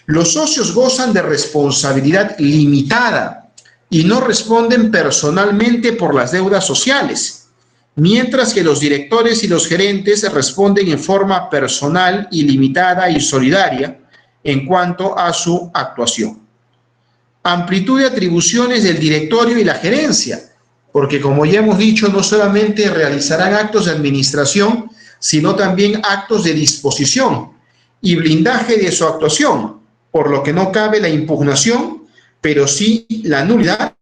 Speaker 1: Los socios gozan de responsabilidad limitada y no responden personalmente por las deudas sociales, mientras que los directores y los gerentes responden en forma personal, ilimitada y solidaria en cuanto a su actuación. Amplitud de atribuciones del directorio y la gerencia, porque como ya hemos dicho, no solamente realizarán actos de administración, sino también actos de disposición y blindaje de su actuación, por lo que no cabe la impugnación, pero sí la nulidad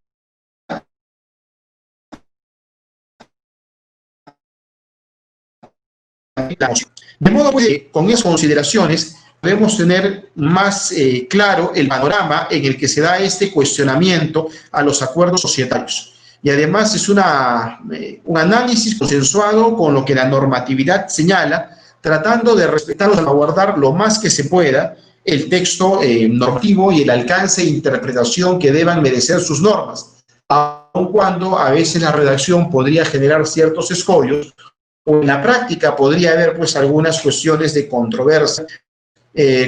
Speaker 1: de modo que con esas consideraciones podemos tener más claro el panorama en el que se da este cuestionamiento a los acuerdos societarios. Y además es un análisis consensuado con lo que la normatividad señala, tratando de respetar o salvaguardar lo más que se pueda el texto normativo y el alcance e interpretación que deban merecer sus normas, aun cuando a veces la redacción podría generar ciertos escollos, o en la práctica podría haber pues algunas cuestiones de controversia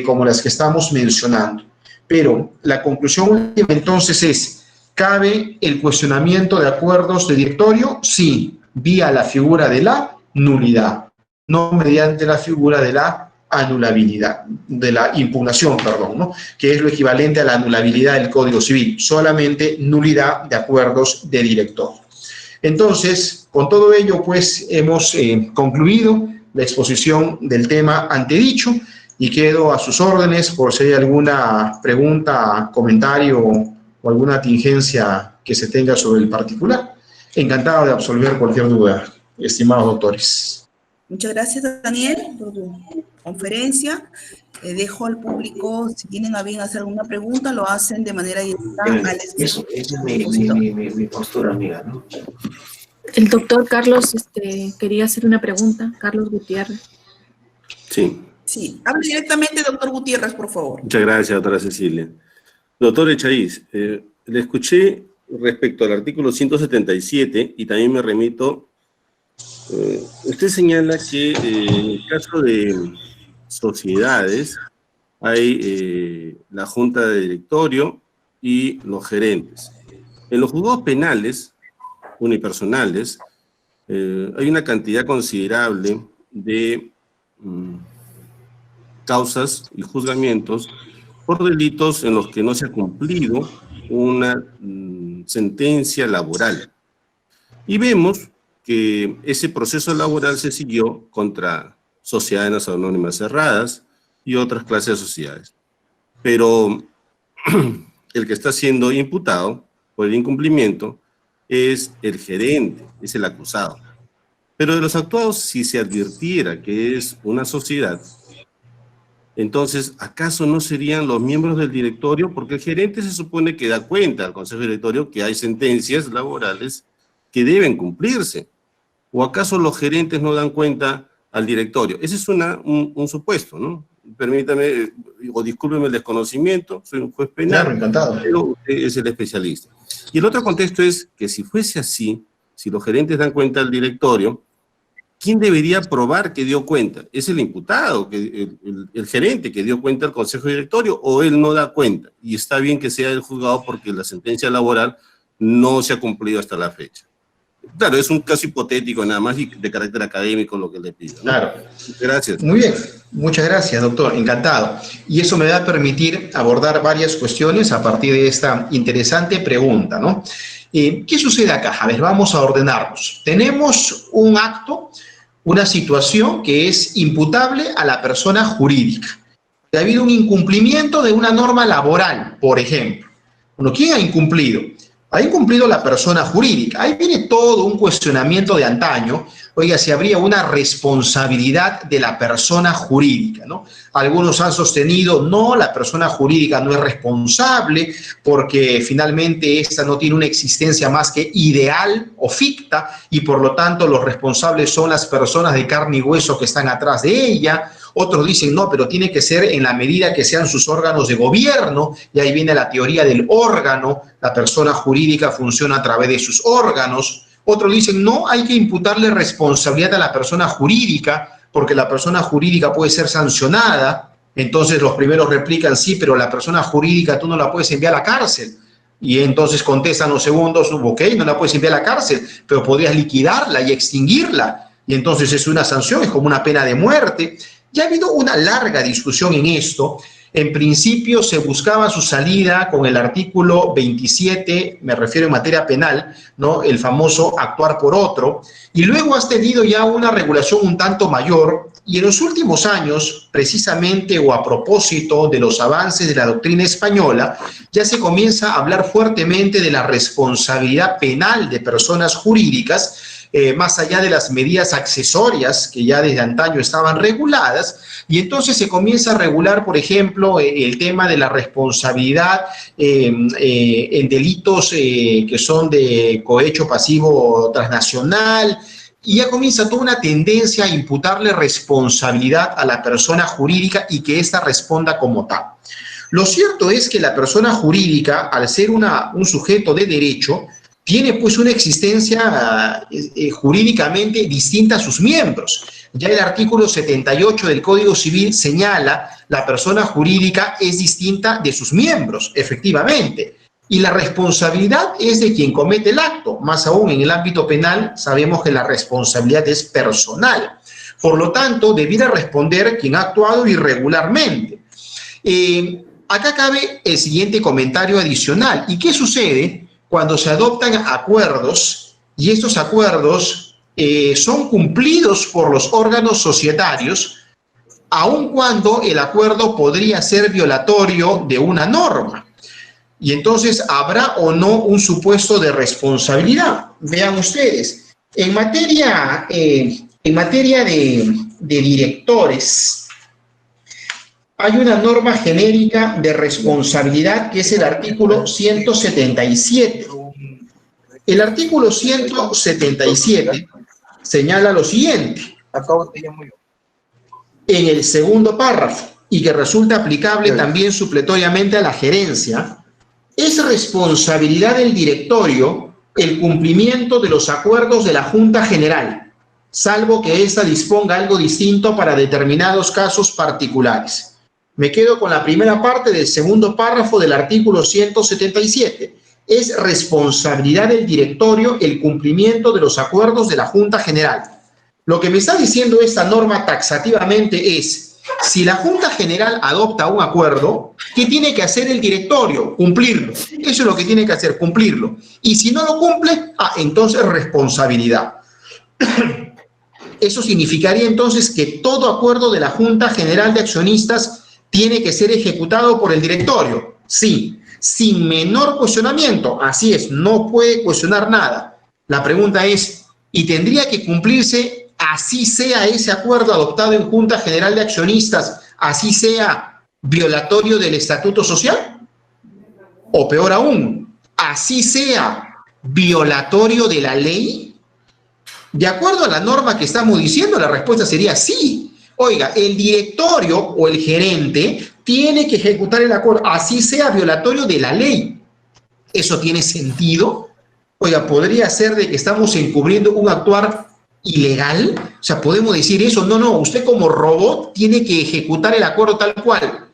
Speaker 1: como las que estamos mencionando. Pero la conclusión última entonces es, ¿Cabe el cuestionamiento de acuerdos de directorio? Sí, vía la figura de la nulidad, no mediante la figura de la anulabilidad, de la impugnación, perdón, ¿no? Que es lo equivalente a la anulabilidad del Código Civil, solamente nulidad de acuerdos de directorio. Entonces, con todo ello, pues, hemos concluido la exposición del tema antedicho y quedo a sus órdenes por si hay alguna pregunta, comentario o alguna tingencia que se tenga sobre el particular. Encantado de absolver cualquier duda, estimados doctores.
Speaker 2: Muchas gracias, Daniel, por tu conferencia. Dejo al público, si tienen a bien hacer alguna pregunta, lo hacen de manera directa al
Speaker 3: Esa es mi postura, amiga, ¿no?
Speaker 4: El doctor Carlos quería hacer una pregunta. Carlos Gutiérrez.
Speaker 5: Sí.
Speaker 2: Sí, hable directamente, doctor Gutiérrez, por favor.
Speaker 5: Muchas gracias, doctora Cecilia. Doctor Echaíz, le escuché respecto al artículo 177 y también me remito. Usted señala que en el caso de sociedades hay la junta de directorio y los gerentes. En los juzgados penales unipersonales hay una cantidad considerable de causas y juzgamientos por delitos en los que no se ha cumplido una sentencia laboral. Y vemos que ese proceso laboral se siguió contra sociedades anónimas cerradas y otras clases de sociedades. Pero el que está siendo imputado por el incumplimiento es el gerente, es el acusado. Pero de los actuados, si se advirtiera que es una sociedad, entonces, ¿acaso no serían los miembros del directorio? Porque el gerente se supone que da cuenta al Consejo Directorio que hay sentencias laborales que deben cumplirse. ¿O acaso los gerentes no dan cuenta al directorio? Ese es un supuesto, ¿no? Permítame, o discúlpeme el desconocimiento, soy un juez penal,
Speaker 1: Claro, encantado.
Speaker 5: pero usted es el especialista. Y el otro contexto es que si fuese así, si los gerentes dan cuenta al directorio, ¿quién debería probar que dio cuenta? ¿Es el imputado, el gerente que dio cuenta al Consejo Directorio, o él no da cuenta? Y está bien que sea el juzgado porque la sentencia laboral no se ha cumplido hasta la fecha. Claro, es un caso hipotético nada más y de carácter académico lo que le pido, ¿no? Claro. Gracias.
Speaker 1: Muy bien, muchas gracias, doctor, encantado. Y eso me va a permitir abordar varias cuestiones a partir de esta interesante pregunta, ¿no? ¿Qué sucede acá? A ver, vamos a ordenarnos. Tenemos un acto, una situación que es imputable a la persona jurídica. Ha habido un incumplimiento de una norma laboral, por ejemplo. Bueno, ¿quién ha incumplido? Ha incumplido la persona jurídica. Ahí viene todo un cuestionamiento de antaño. Oiga, si habría una responsabilidad de la persona jurídica, ¿no? Algunos han sostenido, no, la persona jurídica no es responsable porque finalmente esta no tiene una existencia más que ideal o ficta y por lo tanto los responsables son las personas de carne y hueso que están atrás de ella. Otros dicen, no, pero tiene que ser en la medida que sean sus órganos de gobierno, y ahí viene la teoría del órgano, la persona jurídica funciona a través de sus órganos. Otros dicen, no, hay que imputarle responsabilidad a la persona jurídica, porque la persona jurídica puede ser sancionada. Entonces los primeros replican, sí, pero la persona jurídica tú no la puedes enviar a la cárcel. Y entonces contestan los segundos, ok, no la puedes enviar a la cárcel, pero podrías liquidarla y extinguirla. Y entonces es una sanción, es como una pena de muerte. Ya ha habido una larga discusión en esto. En principio se buscaba su salida con el artículo 27, me refiero en materia penal, ¿no? El famoso actuar por otro. Y luego has tenido ya una regulación un tanto mayor. Y en los últimos años, precisamente o a propósito de los avances de la doctrina española, ya se comienza a hablar fuertemente de la responsabilidad penal de personas jurídicas, más allá de las medidas accesorias que ya desde antaño estaban reguladas, y entonces se comienza a regular, por ejemplo, el tema de la responsabilidad en delitos que son de cohecho pasivo transnacional, y ya comienza toda una tendencia a imputarle responsabilidad a la persona jurídica y que ésta responda como tal. Lo cierto es que la persona jurídica, al ser un sujeto de derecho, tiene pues una existencia jurídicamente distinta a sus miembros. Ya el artículo 78 del Código Civil señala la persona jurídica es distinta de sus miembros, efectivamente. y la responsabilidad es de quien comete el acto. Más aún en el ámbito penal sabemos que la responsabilidad es personal. Por lo tanto, debiera responder quien ha actuado irregularmente. Acá cabe el siguiente comentario adicional. ¿Y qué sucede cuando se adoptan acuerdos y estos acuerdos son cumplidos por los órganos societarios, aun cuando el acuerdo podría ser violatorio de una norma? Y entonces, ¿habrá o no un supuesto de responsabilidad? Vean ustedes, en materia de directores, hay una norma genérica de responsabilidad que es el artículo 177. El artículo 177 señala lo siguiente en el segundo párrafo, y que resulta aplicable también supletoriamente a la gerencia: es responsabilidad del directorio el cumplimiento de los acuerdos de la Junta General, salvo que ésta disponga algo distinto para determinados casos particulares. Me quedo con la primera parte del segundo párrafo del artículo 177. Es responsabilidad del directorio el cumplimiento de los acuerdos de la Junta General. Lo que me está diciendo esta norma taxativamente es: si la Junta General adopta un acuerdo, ¿qué tiene que hacer el directorio? Cumplirlo. Eso es lo que tiene que hacer, cumplirlo. Y si no lo cumple, entonces responsabilidad. Eso significaría entonces que todo acuerdo de la Junta General de Accionistas tiene que ser ejecutado por el directorio. Sí, sin menor cuestionamiento. Así es, no puede cuestionar nada. La pregunta es, ¿y tendría que cumplirse así sea ese acuerdo adoptado en Junta General de Accionistas, así sea violatorio del Estatuto Social? O peor aún, así sea violatorio de la ley. De acuerdo a la norma que estamos diciendo, la respuesta sería sí. Oiga, el directorio o el gerente tiene que ejecutar el acuerdo, así sea violatorio de la ley. ¿Eso tiene sentido? Oiga, ¿podría ser de que estamos encubriendo un actuar ilegal? O sea, ¿podemos decir eso? No, usted como robot tiene que ejecutar el acuerdo tal cual.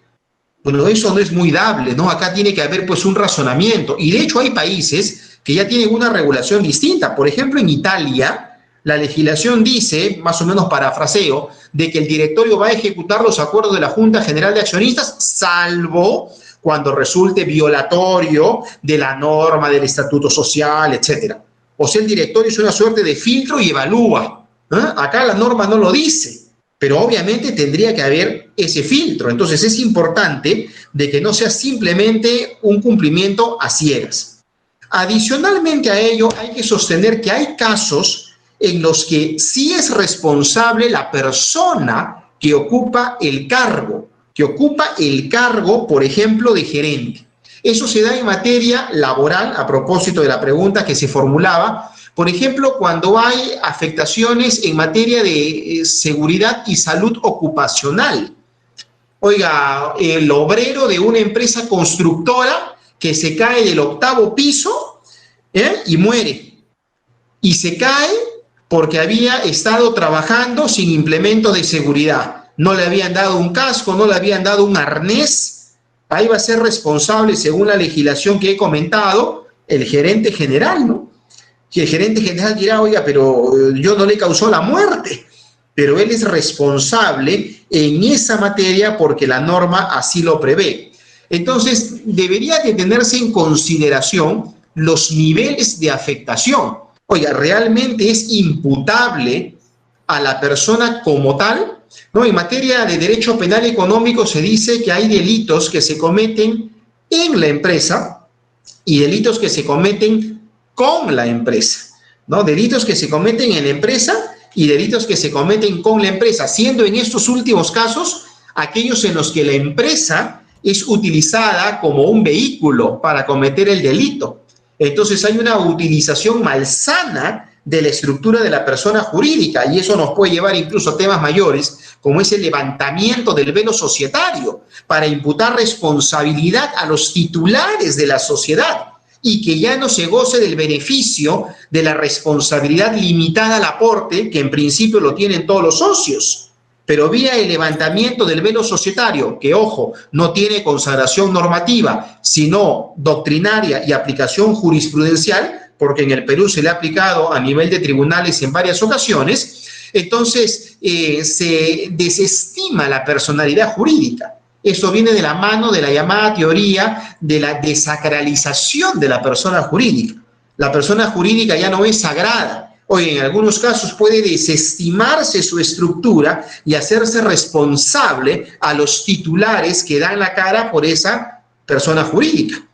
Speaker 1: Bueno, eso no es muy dable, ¿no? Acá tiene que haber pues un razonamiento. Y de hecho hay países que ya tienen una regulación distinta. Por ejemplo, en Italia, la legislación dice, más o menos parafraseo, de que el directorio va a ejecutar los acuerdos de la Junta General de Accionistas, salvo cuando resulte violatorio de la norma del Estatuto Social, etc. O sea, el directorio es una suerte de filtro y evalúa. Acá la norma no lo dice, pero obviamente tendría que haber ese filtro. Entonces es importante de que no sea simplemente un cumplimiento a ciegas. Adicionalmente a ello, hay que sostener que hay casos en los que sí es responsable la persona que ocupa el cargo, por ejemplo, de gerente. Eso se da en materia laboral, a propósito de la pregunta que se formulaba, por ejemplo, cuando hay afectaciones en materia de seguridad y salud ocupacional. Oiga, el obrero de una empresa constructora que se cae del 8º piso y muere. Y se cae porque había estado trabajando sin implementos de seguridad. No le habían dado un casco, no le habían dado un arnés. Ahí va a ser responsable, según la legislación que he comentado, el gerente general, ¿no? Que el gerente general dirá, oiga, pero yo no le causó la muerte. Pero él es responsable en esa materia porque la norma así lo prevé. Entonces, debería de tenerse en consideración los niveles de afectación. Oiga, ¿realmente es imputable a la persona como tal? ¿No? En materia de derecho penal económico se dice que hay delitos que se cometen en la empresa y delitos que se cometen con la empresa, ¿no? Delitos que se cometen en la empresa y delitos que se cometen con la empresa, siendo en estos últimos casos aquellos en los que la empresa es utilizada como un vehículo para cometer el delito. Entonces hay una utilización malsana de la estructura de la persona jurídica y eso nos puede llevar incluso a temas mayores como es el levantamiento del velo societario para imputar responsabilidad a los titulares de la sociedad y que ya no se goce del beneficio de la responsabilidad limitada al aporte que en principio lo tienen todos los socios. pero vía el levantamiento del velo societario, que, ojo, no tiene consagración normativa, sino doctrinaria y aplicación jurisprudencial, porque en el Perú se le ha aplicado a nivel de tribunales en varias ocasiones, entonces se desestima la personalidad jurídica. Esto viene de la mano de la llamada teoría de la desacralización de la persona jurídica. La persona jurídica ya no es sagrada. Hoy en algunos casos puede desestimarse su estructura y hacerse responsable a los titulares que dan la cara por esa persona jurídica.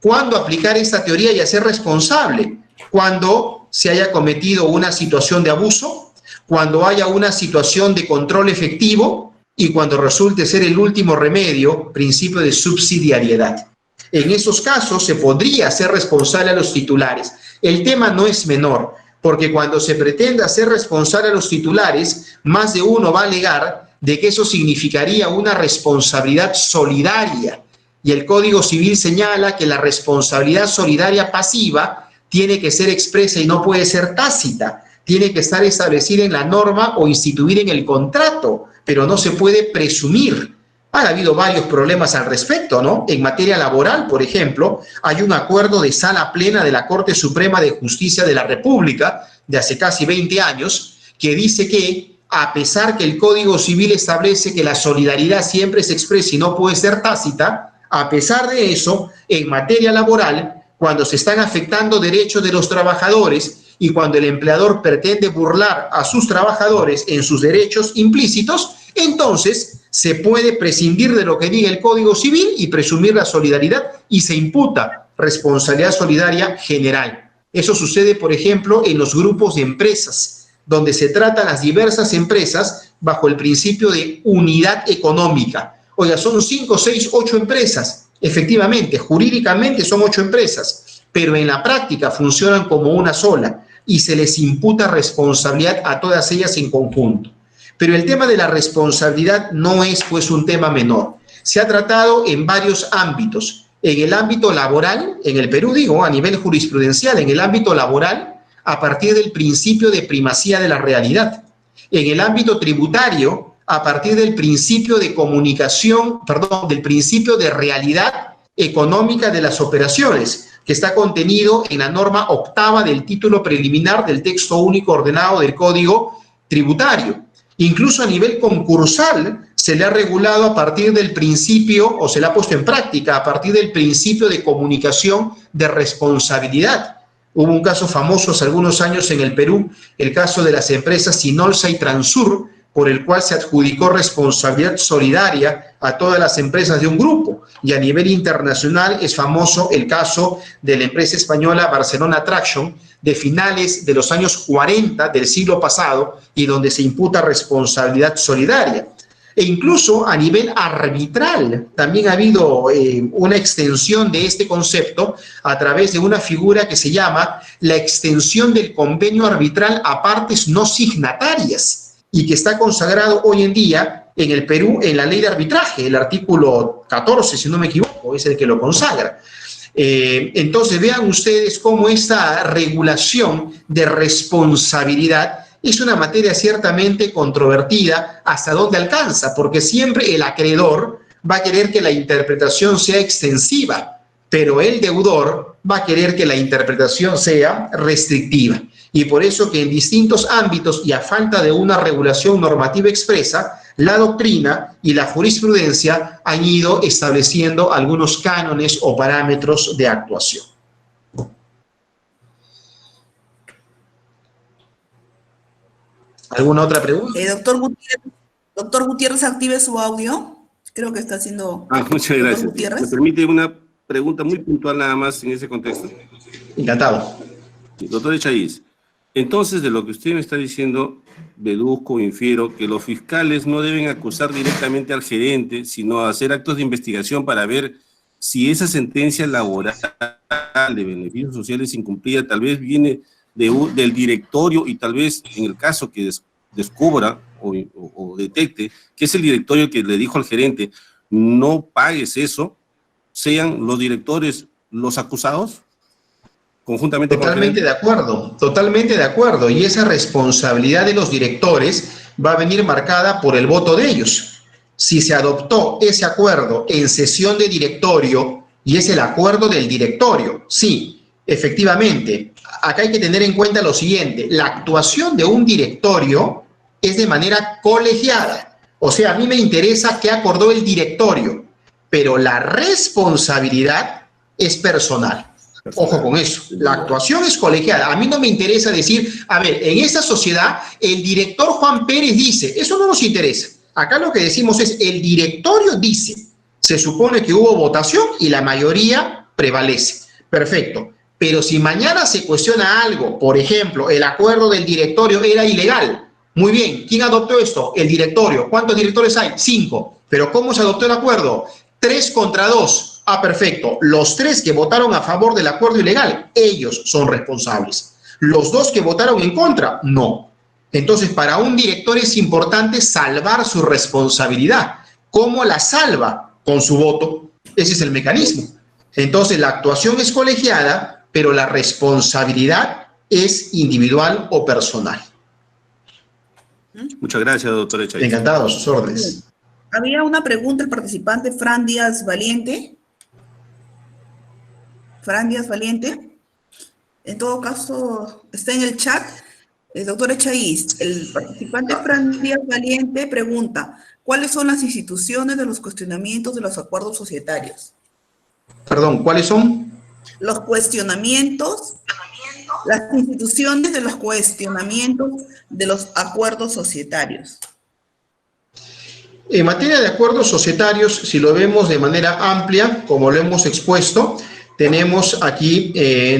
Speaker 1: ¿Cuándo aplicar esta teoría y hacer responsable? Cuando se haya cometido una situación de abuso, cuando haya una situación de control efectivo y cuando resulte ser el último remedio, principio de subsidiariedad. En esos casos se podría hacer responsable a los titulares. El tema no es menor, porque cuando se pretende hacer responsable a los titulares, más de uno va a alegar de que eso significaría una responsabilidad solidaria. Y el Código Civil señala que la responsabilidad solidaria pasiva tiene que ser expresa y no puede ser tácita. Tiene que estar establecida en la norma o instituida en el contrato, pero no se puede presumir. Han habido varios problemas al respecto, ¿no? En materia laboral, por ejemplo, hay un acuerdo de sala plena de la Corte Suprema de Justicia de la República de hace casi 20 años que dice que, a pesar que el Código Civil establece que la solidaridad siempre se expresa y no puede ser tácita, a pesar de eso, en materia laboral, cuando se están afectando derechos de los trabajadores y cuando el empleador pretende burlar a sus trabajadores en sus derechos implícitos, entonces se puede prescindir de lo que diga el Código Civil y presumir la solidaridad y se imputa responsabilidad solidaria general. Eso sucede, por ejemplo, en los grupos de empresas, donde se tratan las diversas empresas bajo el principio de unidad económica. Oiga, son 5, 6, 8 empresas. Efectivamente, jurídicamente son 8 empresas, pero en la práctica funcionan como una sola y se les imputa responsabilidad a todas ellas en conjunto. Pero el tema de la responsabilidad no es, pues, un tema menor. Se ha tratado en varios ámbitos. En el ámbito laboral, en el Perú, digo, a nivel jurisprudencial, en el ámbito laboral, a partir del principio de primacía de la realidad. En el ámbito tributario, a partir del principio de comunicación, del principio de realidad económica de las operaciones, que está contenido en la norma 8ª del título preliminar del texto único ordenado del Código Tributario. Incluso a nivel concursal se le ha regulado a partir del principio, o se le ha puesto en práctica a partir del principio de comunicación de responsabilidad. Hubo un caso famoso hace algunos años en el Perú, el caso de las empresas Sinolsa y Transur, por el cual se adjudicó responsabilidad solidaria a todas las empresas de un grupo. Y a nivel internacional es famoso el caso de la empresa española Barcelona Traction, de finales de los años 40 del siglo pasado, y donde se imputa responsabilidad solidaria. E incluso a nivel arbitral también ha habido una extensión de este concepto a través de una figura que se llama la extensión del convenio arbitral a partes no signatarias, y que está consagrado hoy en día en el Perú en la ley de arbitraje, el artículo 14, si no me equivoco, es el que lo consagra. Entonces vean ustedes cómo esta regulación de responsabilidad es una materia ciertamente controvertida hasta dónde alcanza, porque siempre el acreedor va a querer que la interpretación sea extensiva, pero el deudor va a querer que la interpretación sea restrictiva. Y por eso que en distintos ámbitos y a falta de una regulación normativa expresa, la doctrina y la jurisprudencia han ido estableciendo algunos cánones o parámetros de actuación. ¿Alguna otra pregunta?
Speaker 2: Doctor Gutiérrez, active su audio. Creo que está haciendo...
Speaker 5: Muchas gracias. ¿Me permite una pregunta muy puntual nada más en ese contexto?
Speaker 1: Encantado.
Speaker 5: Doctor Echaiz, entonces, de lo que usted me está diciendo, deduzco, infiero que los fiscales no deben acusar directamente al gerente, sino hacer actos de investigación para ver si esa sentencia laboral de beneficios sociales incumplida tal vez viene del directorio y tal vez en el caso que descubra o detecte que es el directorio que le dijo al gerente no pagues eso, sean los directores los acusados. Conjuntamente
Speaker 1: totalmente de acuerdo, y esa responsabilidad de los directores va a venir marcada por el voto de ellos. Si se adoptó ese acuerdo en sesión de directorio y es el acuerdo del directorio, sí, efectivamente, acá hay que tener en cuenta lo siguiente: la actuación de un directorio es de manera colegiada. O sea, a mí me interesa qué acordó el directorio, pero la responsabilidad es personal. Ojo con eso, la actuación es colegiada. A mí no me interesa decir, a ver, en esta sociedad el director Juan Pérez dice, eso no nos interesa. Acá lo que decimos es, el directorio dice, se supone que hubo votación y la mayoría prevalece. Perfecto. Pero si mañana se cuestiona algo, por ejemplo, el acuerdo del directorio era ilegal. Muy bien, ¿quién adoptó esto? El directorio. ¿Cuántos directores hay? 5. ¿Pero cómo se adoptó el acuerdo? 3 contra 2. Ah, perfecto. Los 3 que votaron a favor del acuerdo ilegal, ellos son responsables. Los 2 que votaron en contra, no. Entonces, para un director es importante salvar su responsabilidad. ¿Cómo la salva? Con su voto. Ese es el mecanismo. Entonces, la actuación es colegiada, pero la responsabilidad es individual o personal.
Speaker 5: Muchas gracias, doctor Echaíz.
Speaker 1: Encantado, sus órdenes.
Speaker 2: Había una pregunta, el participante Fran Díaz Valiente. Fran Díaz Valiente. En todo caso, está en el chat. Doctor Echaíz, el participante Fran Díaz Valiente pregunta, ¿cuáles son las instituciones de los cuestionamientos de los acuerdos societarios?
Speaker 1: Perdón, ¿cuáles son?
Speaker 2: Los cuestionamientos, las instituciones de los cuestionamientos de los acuerdos societarios.
Speaker 1: En materia de acuerdos societarios, si lo vemos de manera amplia, como lo hemos expuesto, tenemos aquí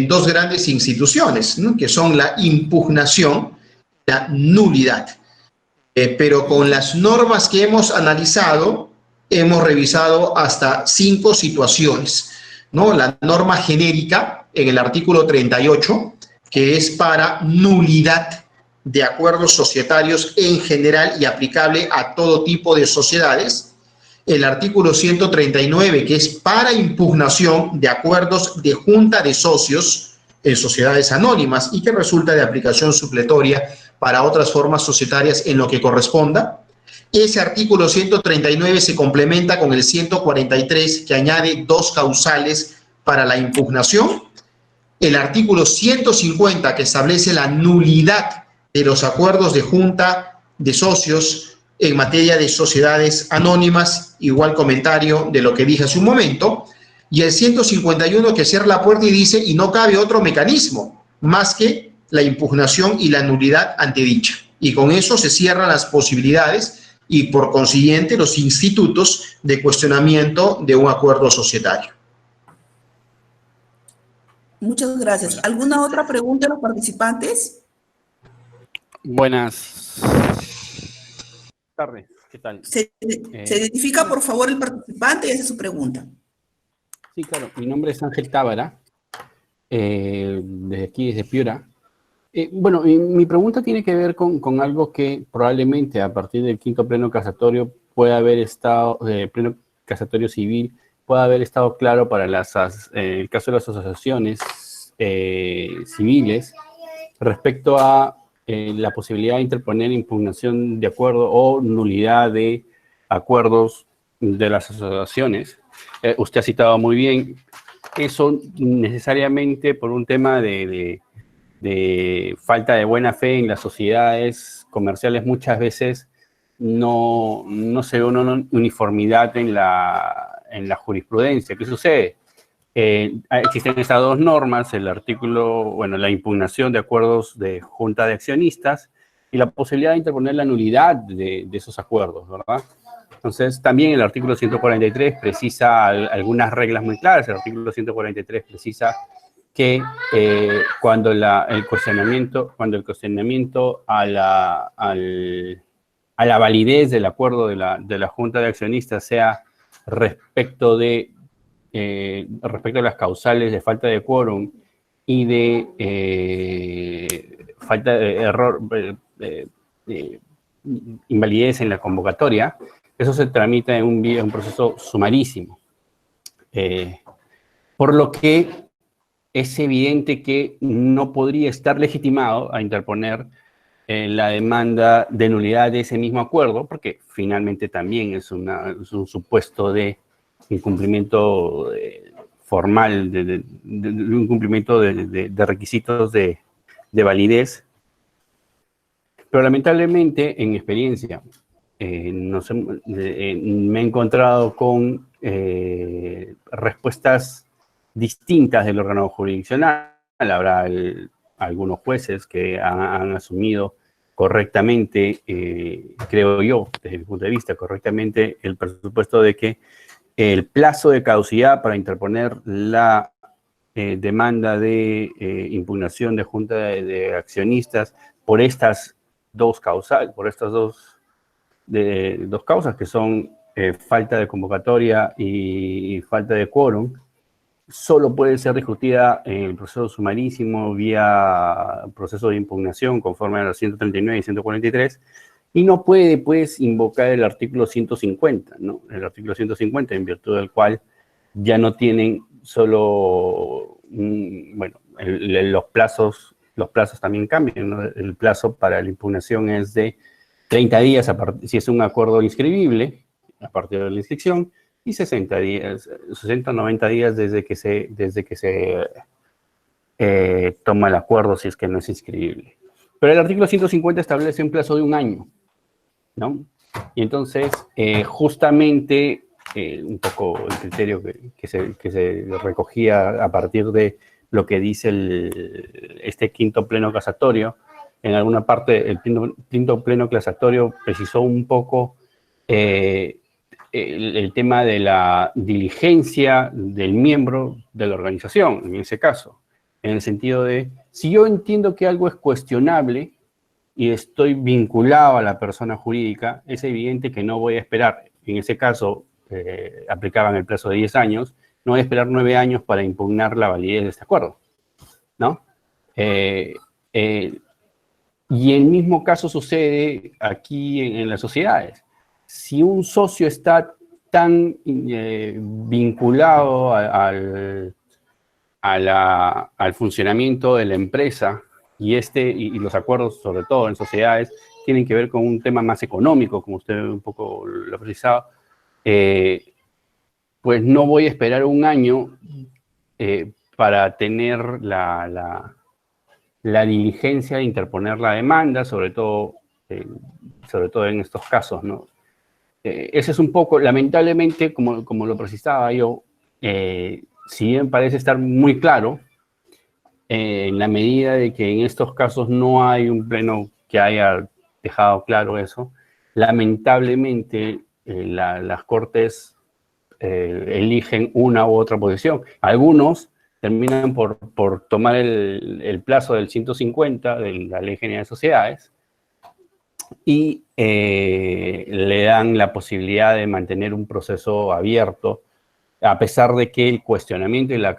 Speaker 1: 2 grandes instituciones, ¿no?, que son la impugnación y la nulidad. Pero con las normas que hemos analizado, hemos revisado hasta 5 situaciones, ¿no? La norma genérica en el artículo 38, que es para nulidad de acuerdos societarios en general y aplicable a todo tipo de sociedades. El artículo 139, que es para impugnación de acuerdos de junta de socios en sociedades anónimas y que resulta de aplicación supletoria para otras formas societarias en lo que corresponda. Ese artículo 139 se complementa con el 143, que añade 2 causales para la impugnación. El artículo 150, que establece la nulidad de los acuerdos de junta de socios en materia de sociedades anónimas, igual comentario de lo que dije hace un momento, y el 151 que cierra la puerta y dice, y no cabe otro mecanismo más que la impugnación y la nulidad antedicha. Y con eso se cierran las posibilidades y por consiguiente los institutos de cuestionamiento de un acuerdo societario.
Speaker 2: Muchas gracias. ¿Alguna otra pregunta de los participantes?
Speaker 6: Buenas tardes, ¿qué tal?
Speaker 2: Se identifica, por favor, el participante y hace su pregunta.
Speaker 6: Sí, claro, mi nombre es Ángel Tábara, desde aquí, desde Piura. Bueno, mi pregunta tiene que ver con algo que probablemente a partir del 5º pleno casatorio puede haber estado, pleno casatorio civil, puede haber estado claro para el caso de las asociaciones civiles respecto a la posibilidad de interponer impugnación de acuerdo o nulidad de acuerdos de las asociaciones. Usted ha citado muy bien, eso necesariamente por un tema de falta de buena fe en las sociedades comerciales muchas veces no se ve una uniformidad en la jurisprudencia. ¿Qué sucede? Existen estas 2 normas, el artículo, bueno, la impugnación de acuerdos de junta de accionistas y la posibilidad de interponer la nulidad de esos acuerdos, ¿verdad? Entonces, también el artículo 143 precisa algunas reglas muy claras. El artículo 143 precisa que cuando el cuestionamiento a la validez del acuerdo de la junta de accionistas sea respecto de las causales de falta de quórum y de falta de error, invalidez en la convocatoria, eso se tramita en un proceso sumarísimo. Por lo que es evidente que no podría estar legitimado a interponer la demanda de nulidad de ese mismo acuerdo, porque finalmente también es un supuesto de incumplimiento formal, de un incumplimiento de requisitos de validez. Pero lamentablemente, en mi experiencia, me he encontrado con respuestas distintas del órgano jurisdiccional. Habrá algunos jueces que han asumido correctamente, creo yo, desde mi punto de vista, correctamente el presupuesto de que el plazo de caducidad para interponer la demanda de impugnación de junta de accionistas por estas dos causas, dos causas que son falta de convocatoria y falta de quórum, solo puede ser discutida en el proceso sumarísimo vía proceso de impugnación conforme a los 139 y 143, y no puede, pues, invocar el artículo 150, ¿no? El artículo 150, en virtud del cual ya no tienen solo, bueno, los plazos también cambian, ¿no? El plazo para la impugnación es de 30 días, si es un acuerdo inscribible, a partir de la inscripción, y 60 días, 60 90 días desde que se toma el acuerdo, si es que no es inscribible. Pero el artículo 150 establece un plazo de 1 año, ¿no? Y entonces, justamente, un poco el criterio que se recogía a partir de lo que dice este quinto pleno casatorio, en alguna parte el quinto pleno casatorio precisó un poco el tema de la diligencia del miembro de la organización, en ese caso, en el sentido de, si yo entiendo que algo es cuestionable y estoy vinculado a la persona jurídica, es evidente que no voy a esperar. En ese caso, aplicaban el plazo de 10 años, no voy a esperar 9 años para impugnar la validez de este acuerdo, ¿no? Y el mismo caso sucede aquí en las sociedades. Si un socio está tan vinculado al funcionamiento de la empresa y los acuerdos, sobre todo en sociedades, tienen que ver con un tema más económico, como usted un poco lo ha precisado, pues no voy a esperar 1 año para tener la diligencia de interponer la demanda, sobre todo en estos casos, ¿no? Ese es un poco, lamentablemente, como lo precisaba yo, si bien parece estar muy claro, en la medida de que en estos casos no hay un pleno que haya dejado claro eso, lamentablemente las Cortes eligen una u otra posición. Algunos terminan por tomar el plazo del 150 de la Ley General de Sociedades y le dan la posibilidad de mantener un proceso abierto, a pesar de que el cuestionamiento y la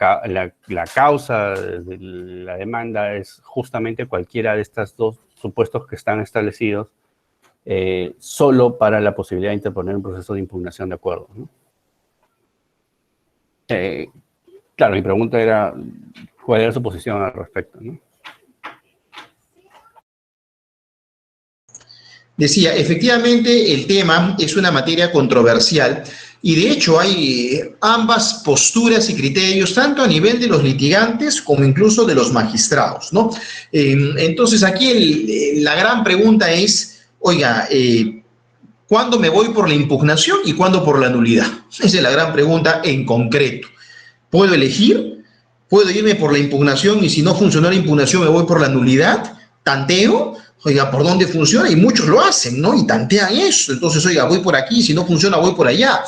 Speaker 6: causa de la demanda es justamente cualquiera de estos dos supuestos que están establecidos, solo para la posibilidad de interponer un proceso de impugnación de acuerdo, ¿no? Claro, mi pregunta era, ¿cuál era su posición al respecto, ¿no?
Speaker 1: Decía, efectivamente, el tema es una materia controversial y de hecho hay ambas posturas y criterios, tanto a nivel de los litigantes como incluso de los magistrados, ¿no? Entonces aquí la gran pregunta es, oiga, ¿cuándo me voy por la impugnación y cuándo por la nulidad? Esa es la gran pregunta en concreto. ¿Puedo elegir? ¿Puedo irme por la impugnación y si no funcionó la impugnación me voy por la nulidad? ¿Tanteo? Oiga, ¿por dónde funciona? Y muchos lo hacen, ¿no? Y tantean eso. Entonces, oiga, voy por aquí, si no funciona, voy por allá.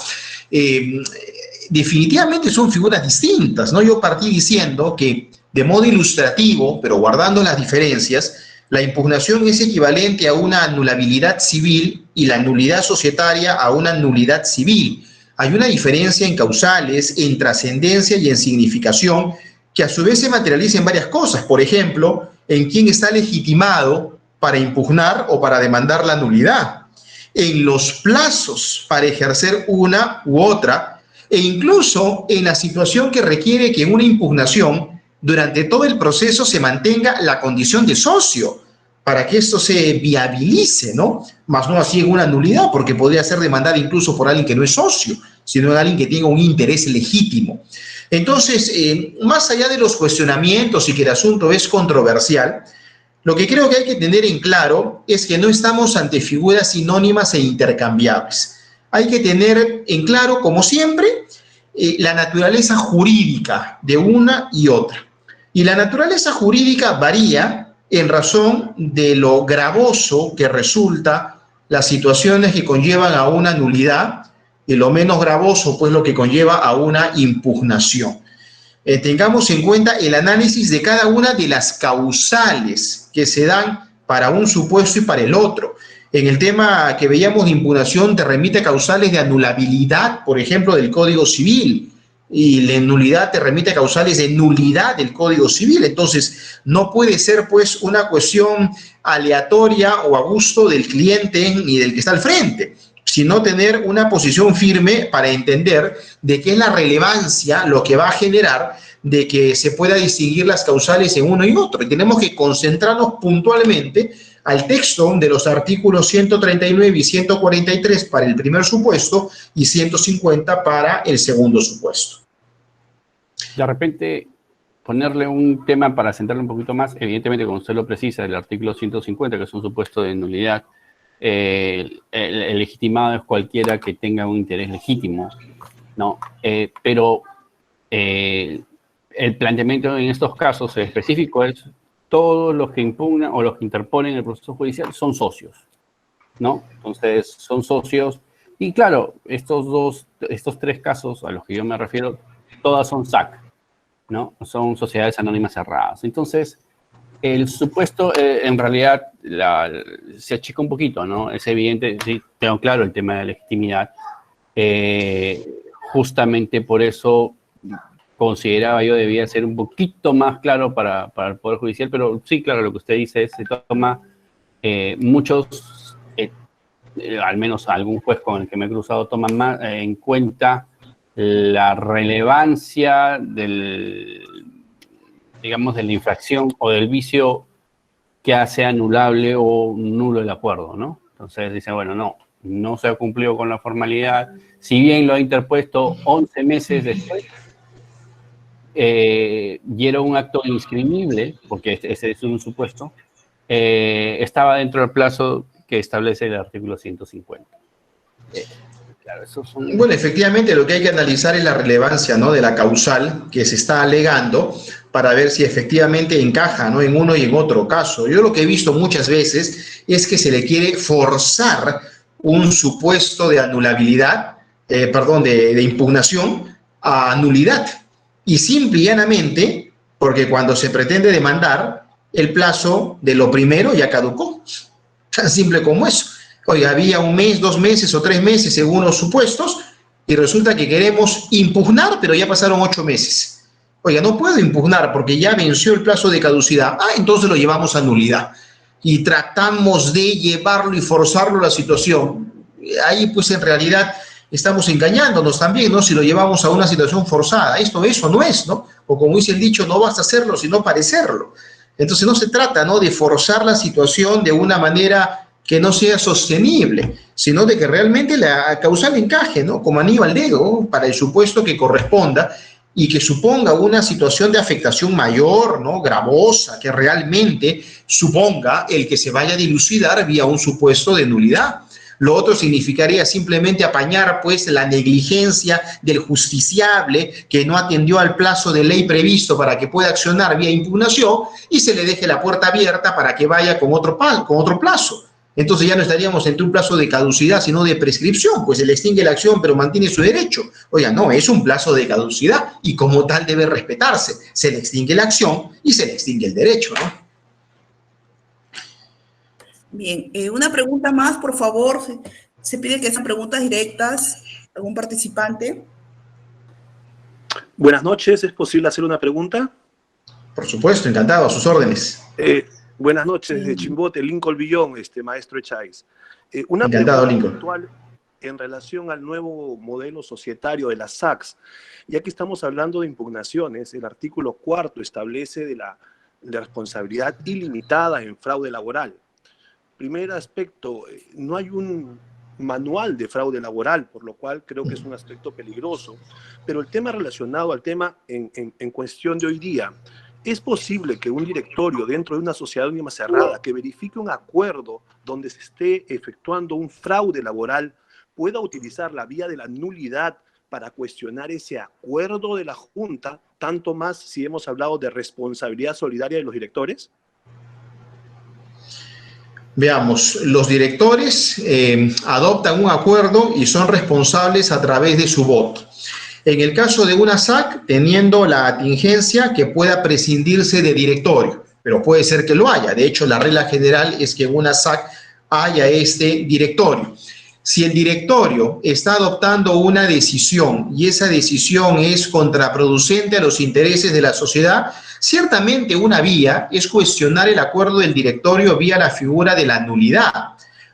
Speaker 1: Definitivamente son figuras distintas, ¿no? Yo partí diciendo que, de modo ilustrativo, pero guardando las diferencias, la impugnación es equivalente a una anulabilidad civil y la nulidad societaria a una nulidad civil. Hay una diferencia en causales, en trascendencia y en significación que a su vez se materializa en varias cosas. Por ejemplo, en quién está legitimado para impugnar o para demandar la nulidad, en los plazos para ejercer una u otra, e incluso en la situación que requiere que en una impugnación, durante todo el proceso se mantenga la condición de socio, para que esto se viabilice, ¿no? Más no así en una nulidad, porque podría ser demandada incluso por alguien que no es socio, sino en alguien que tenga un interés legítimo. Entonces, más allá de los cuestionamientos y que el asunto es controversial, lo que creo que hay que tener en claro es que no estamos ante figuras sinónimas e intercambiables. Hay que tener en claro, como siempre, la naturaleza jurídica de una y otra. Y la naturaleza jurídica varía en razón de lo gravoso que resulta las situaciones que conllevan a una nulidad y lo menos gravoso, pues lo que conlleva a una impugnación. Tengamos en cuenta el análisis de cada una de las causales que se dan para un supuesto y para el otro. En el tema que veíamos de impugnación, te remite a causales de anulabilidad, por ejemplo, del Código Civil, y la nulidad te remite a causales de nulidad del Código Civil. Entonces, no puede ser, pues, una cuestión aleatoria o a gusto del cliente ni del que está al frente, sino tener una posición firme para entender de qué es la relevancia lo que va a generar de que se pueda distinguir las causales en uno y otro. Y tenemos que concentrarnos puntualmente al texto de los artículos 139 y 143 para el primer supuesto y 150 para el segundo supuesto.
Speaker 6: De repente, ponerle un tema para centrarlo un poquito más, evidentemente, como usted lo precisa, el artículo 150, que es un supuesto de nulidad, el legitimado es cualquiera que tenga un interés legítimo, ¿no? Pero el planteamiento en estos casos específicos es todos los que impugnan o los que interponen el proceso judicial son socios, ¿no? Entonces, son socios. Y claro, estos tres casos a los que yo me refiero, todas son SAC, ¿no? Son sociedades anónimas cerradas. Entonces, el supuesto, en realidad, se achica un poquito, ¿no? Es evidente, sí, tengo claro el tema de legitimidad. Justamente por eso consideraba yo debía ser un poquito más claro para el Poder Judicial, pero sí, claro, lo que usted dice es, se toma muchos, al menos algún juez con el que me he cruzado, toman más en cuenta la relevancia digamos, de la infracción o del vicio que hace anulable o nulo el acuerdo, ¿no? Entonces dicen, bueno, no se ha cumplido con la formalidad, si bien lo ha interpuesto 11 meses después, y era un acto inscribible, porque ese es un supuesto, estaba dentro del plazo que establece el artículo 150. Claro, eso son...
Speaker 1: Bueno, efectivamente lo que hay que analizar es la relevancia, ¿no?, de la causal que se está alegando para ver si efectivamente encaja, ¿no?, en uno y en otro caso. Yo lo que he visto muchas veces es que se le quiere forzar un supuesto de anulabilidad, de impugnación a nulidad. Y simple y llanamente, porque cuando se pretende demandar, el plazo de lo primero ya caducó. Tan simple como eso. Oiga, había un mes, 2 meses o 3 meses según los supuestos y resulta que queremos impugnar, pero ya pasaron 8 meses. Oiga, no puedo impugnar porque ya venció el plazo de caducidad. Entonces lo llevamos a nulidad y tratamos de llevarlo y forzarlo a la situación. Ahí pues en realidad estamos engañándonos también, ¿no? Si lo llevamos a una situación forzada. Eso no es, ¿no? O como dice el dicho, no basta hacerlo, sino parecerlo. Entonces no se trata, ¿no?, de forzar la situación de una manera que no sea sostenible, sino de que realmente la causal encaje, ¿no?, como anillo al dedo, para el supuesto que corresponda y que suponga una situación de afectación mayor, ¿no?, gravosa, que realmente suponga el que se vaya a dilucidar vía un supuesto de nulidad. Lo otro significaría simplemente apañar, pues, la negligencia del justiciable que no atendió al plazo de ley previsto para que pueda accionar vía impugnación y se le deje la puerta abierta para que vaya con otro plazo. Entonces ya no estaríamos entre un plazo de caducidad, sino de prescripción, pues se le extingue la acción, pero mantiene su derecho. Oiga, no, es un plazo de caducidad y como tal debe respetarse. Se le extingue la acción y se le extingue el derecho, ¿no?
Speaker 2: Bien, una pregunta más, por favor. Se pide que sean preguntas directas. ¿Algún participante?
Speaker 7: Buenas noches, ¿es posible hacer una pregunta?
Speaker 1: Por supuesto, encantado, a sus órdenes.
Speaker 7: Buenas noches, desde Chimbote, Lincoln Villón, maestro Echaiz. Una
Speaker 1: Encantado,
Speaker 7: pregunta
Speaker 1: Lincoln.
Speaker 7: puntual en relación al nuevo modelo societario de las SACs. Ya que estamos hablando de impugnaciones, el artículo 4º establece de responsabilidad ilimitada en fraude laboral. Primer aspecto, no hay un manual de fraude laboral, por lo cual creo que es un aspecto peligroso. Pero el tema relacionado al tema en cuestión de hoy día, ¿es posible que un directorio dentro de una sociedad anónima cerrada que verifique un acuerdo donde se esté efectuando un fraude laboral pueda utilizar la vía de la nulidad para cuestionar ese acuerdo de la Junta, tanto más si hemos hablado de responsabilidad solidaria de los directores?
Speaker 1: Veamos, los directores adoptan un acuerdo y son responsables a través de su voto. En el caso de una SAC, teniendo la atingencia que pueda prescindirse de directorio, pero puede ser que lo haya. De hecho, la regla general es que en una SAC haya este directorio. Si el directorio está adoptando una decisión y esa decisión es contraproducente a los intereses de la sociedad, ciertamente una vía es cuestionar el acuerdo del directorio vía la figura de la nulidad.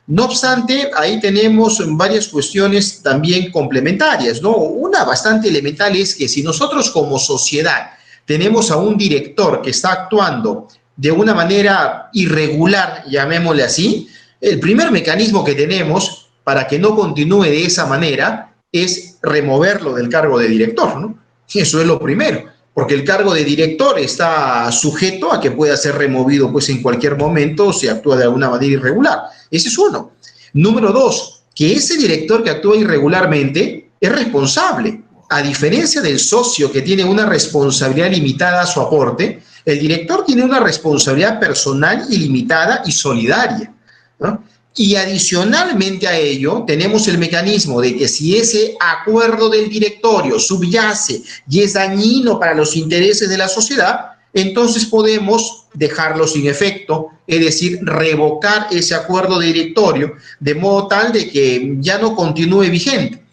Speaker 1: No obstante, ahí tenemos varias cuestiones también complementarias, ¿no? Una bastante elemental es que si nosotros como sociedad tenemos a un director que está actuando de una manera irregular, llamémosle así, el primer mecanismo que tenemos para que no continúe de esa manera es removerlo del cargo de director, ¿no? Eso es lo primero, porque el cargo de director está sujeto a que pueda ser removido pues en cualquier momento si actúa de alguna manera irregular. Ese es uno. Número dos, que ese director que actúa irregularmente es responsable. A diferencia del socio que tiene una responsabilidad limitada a su aporte, el director tiene una responsabilidad personal ilimitada y solidaria, ¿no? Y adicionalmente a ello, tenemos el mecanismo de que si ese acuerdo del directorio subyace y es dañino para los intereses de la sociedad, entonces podemos dejarlo sin efecto, es decir, revocar ese acuerdo de directorio de modo tal de que ya no continúe vigente.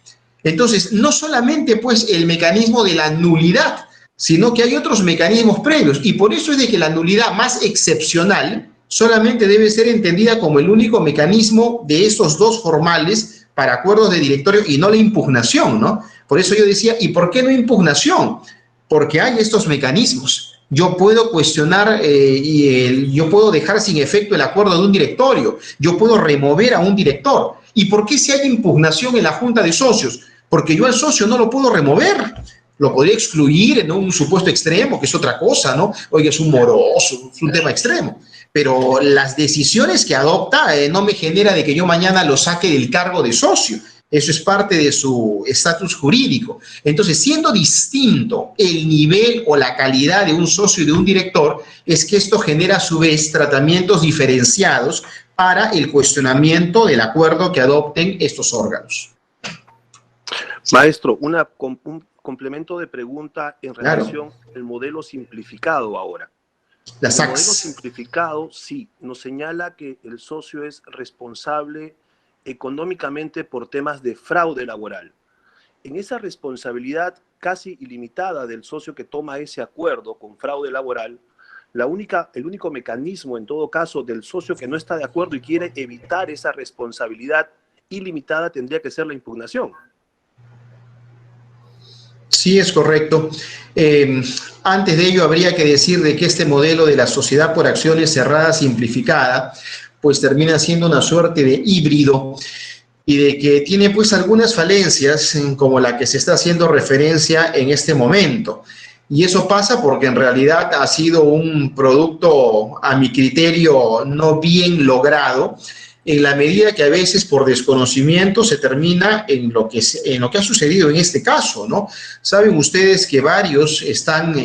Speaker 1: Entonces, no solamente pues el mecanismo de la nulidad, sino que hay otros mecanismos previos, y por eso es de que la nulidad más excepcional solamente debe ser entendida como el único mecanismo de estos dos formales para acuerdos de directorio y no la impugnación, ¿no? Por eso yo decía, ¿y por qué no impugnación? Porque hay estos mecanismos. Yo puedo cuestionar yo puedo dejar sin efecto el acuerdo de un directorio, yo puedo remover a un director. ¿Y por qué si hay impugnación en la Junta de Socios? Porque yo al socio no lo puedo remover. Lo podría excluir en un supuesto extremo, que es otra cosa, ¿no? Oye, es un moroso, es un tema extremo. Pero las decisiones que adopta no me genera de que yo mañana lo saque del cargo de socio. Eso es parte de su estatus jurídico. Entonces, siendo distinto el nivel o la calidad de un socio y de un director, es que esto genera a su vez tratamientos diferenciados para el cuestionamiento del acuerdo que adopten estos órganos.
Speaker 7: Maestro, un complemento de pregunta en relación al modelo simplificado ahora.
Speaker 1: La
Speaker 7: El
Speaker 1: SACS.
Speaker 7: modelo simplificado, sí, nos señala que el socio es responsable económicamente por temas de fraude laboral. En esa responsabilidad casi ilimitada del socio que toma ese acuerdo con fraude laboral, el único mecanismo en todo caso del socio que no está de acuerdo y quiere evitar esa responsabilidad ilimitada tendría que ser la impugnación.
Speaker 1: Sí, es correcto. Antes de ello habría que decir de que este modelo de la sociedad por acciones cerrada simplificada pues termina siendo una suerte de híbrido y de que tiene pues algunas falencias como la que se está haciendo referencia en este momento. Y eso pasa porque en realidad ha sido un producto, a mi criterio, no bien logrado, en la medida que a veces por desconocimiento se termina en lo que ha sucedido en este caso, ¿no? Saben ustedes que varios están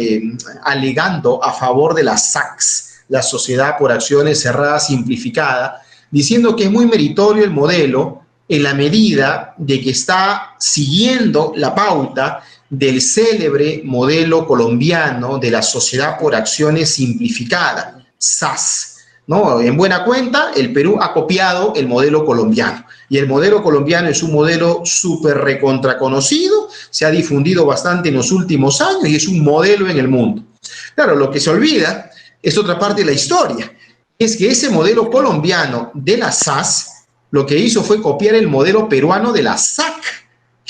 Speaker 1: alegando a favor de la SACS, la Sociedad por Acciones Cerrada Simplificada, diciendo que es muy meritorio el modelo en la medida de que está siguiendo la pauta del célebre modelo colombiano de la Sociedad por Acciones Simplificada, SAS. ¿No? En buena cuenta, el Perú ha copiado el modelo colombiano y el modelo colombiano es un modelo súper recontraconocido, se ha difundido bastante en los últimos años y es un modelo en el mundo. Claro, lo que se olvida es otra parte de la historia, es que ese modelo colombiano de la SAS lo que hizo fue copiar el modelo peruano de la SAC,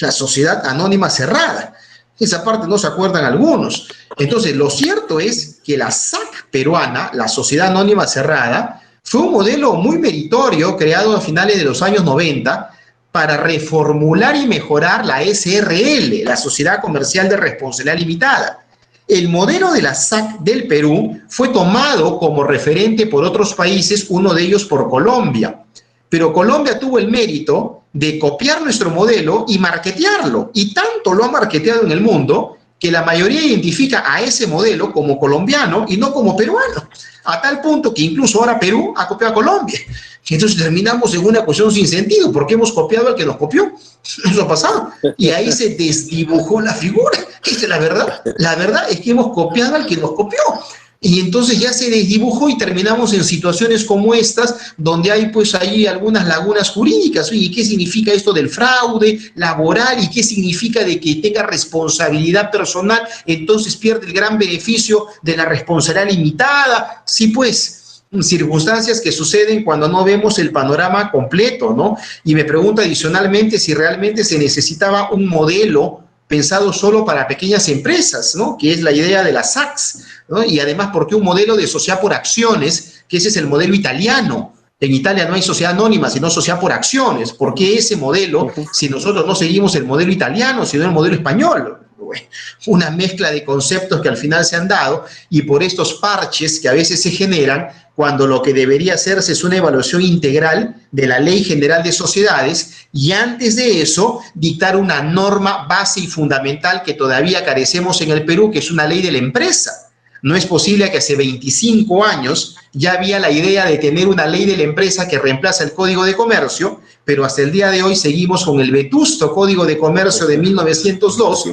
Speaker 1: la Sociedad Anónima Cerrada. Esa parte no se acuerdan algunos. Entonces, lo cierto es que la SAC peruana, la Sociedad Anónima Cerrada, fue un modelo muy meritorio creado a finales de los años 90 para reformular y mejorar la SRL, la Sociedad Comercial de Responsabilidad Limitada. El modelo de la SAC del Perú fue tomado como referente por otros países, uno de ellos por Colombia. Pero Colombia tuvo el mérito de copiar nuestro modelo y marketearlo. Y tanto lo ha marketeado en el mundo que la mayoría identifica a ese modelo como colombiano y no como peruano. A tal punto que incluso ahora Perú ha copiado a Colombia. Entonces terminamos en una cuestión sin sentido, porque hemos copiado al que nos copió. Eso ha pasado. Y ahí se desdibujó la figura. Esa es la verdad. La verdad es que hemos copiado al que nos copió. Y entonces ya se desdibujó y terminamos en situaciones como estas, donde hay pues ahí algunas lagunas jurídicas. Oye, ¿qué significa esto del fraude laboral? ¿Y qué significa de que tenga responsabilidad personal? Entonces pierde el gran beneficio de la responsabilidad limitada. Sí, pues, circunstancias que suceden cuando no vemos el panorama completo, ¿no? Y me pregunto adicionalmente si realmente se necesitaba un modelo pensado solo para pequeñas empresas, ¿no? Que es la idea de las SACs, ¿no? Y además, ¿por qué un modelo de sociedad por acciones? Que ese es el modelo italiano. En Italia no hay sociedad anónima, sino sociedad por acciones. ¿Por qué ese modelo si nosotros no seguimos el modelo italiano, sino el modelo español? Bueno, una mezcla de conceptos que al final se han dado y por estos parches que a veces se generan cuando lo que debería hacerse es una evaluación integral de la Ley General de Sociedades y antes de eso dictar una norma base y fundamental que todavía carecemos en el Perú, que es una ley de la empresa. No es posible que hace 25 años ya había la idea de tener una ley de la empresa que reemplaza el Código de Comercio, pero hasta el día de hoy seguimos con el vetusto Código de Comercio de 1902.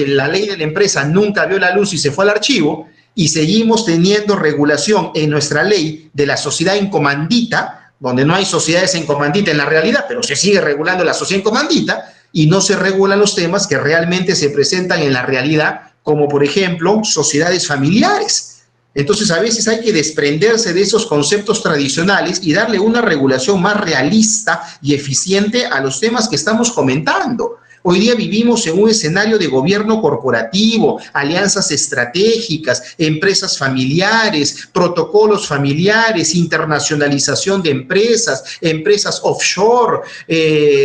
Speaker 1: La ley de la empresa nunca vio la luz y se fue al archivo, y seguimos teniendo regulación en nuestra ley de la sociedad en comandita, donde no hay sociedades en comandita en la realidad, pero se sigue regulando la sociedad en comandita, y no se regulan los temas que realmente se presentan en la realidad, como por ejemplo, sociedades familiares. Entonces, a veces hay que desprenderse de esos conceptos tradicionales y darle una regulación más realista y eficiente a los temas que estamos comentando. Hoy día vivimos en un escenario de gobierno corporativo, alianzas estratégicas, empresas familiares, protocolos familiares, internacionalización de empresas, empresas offshore,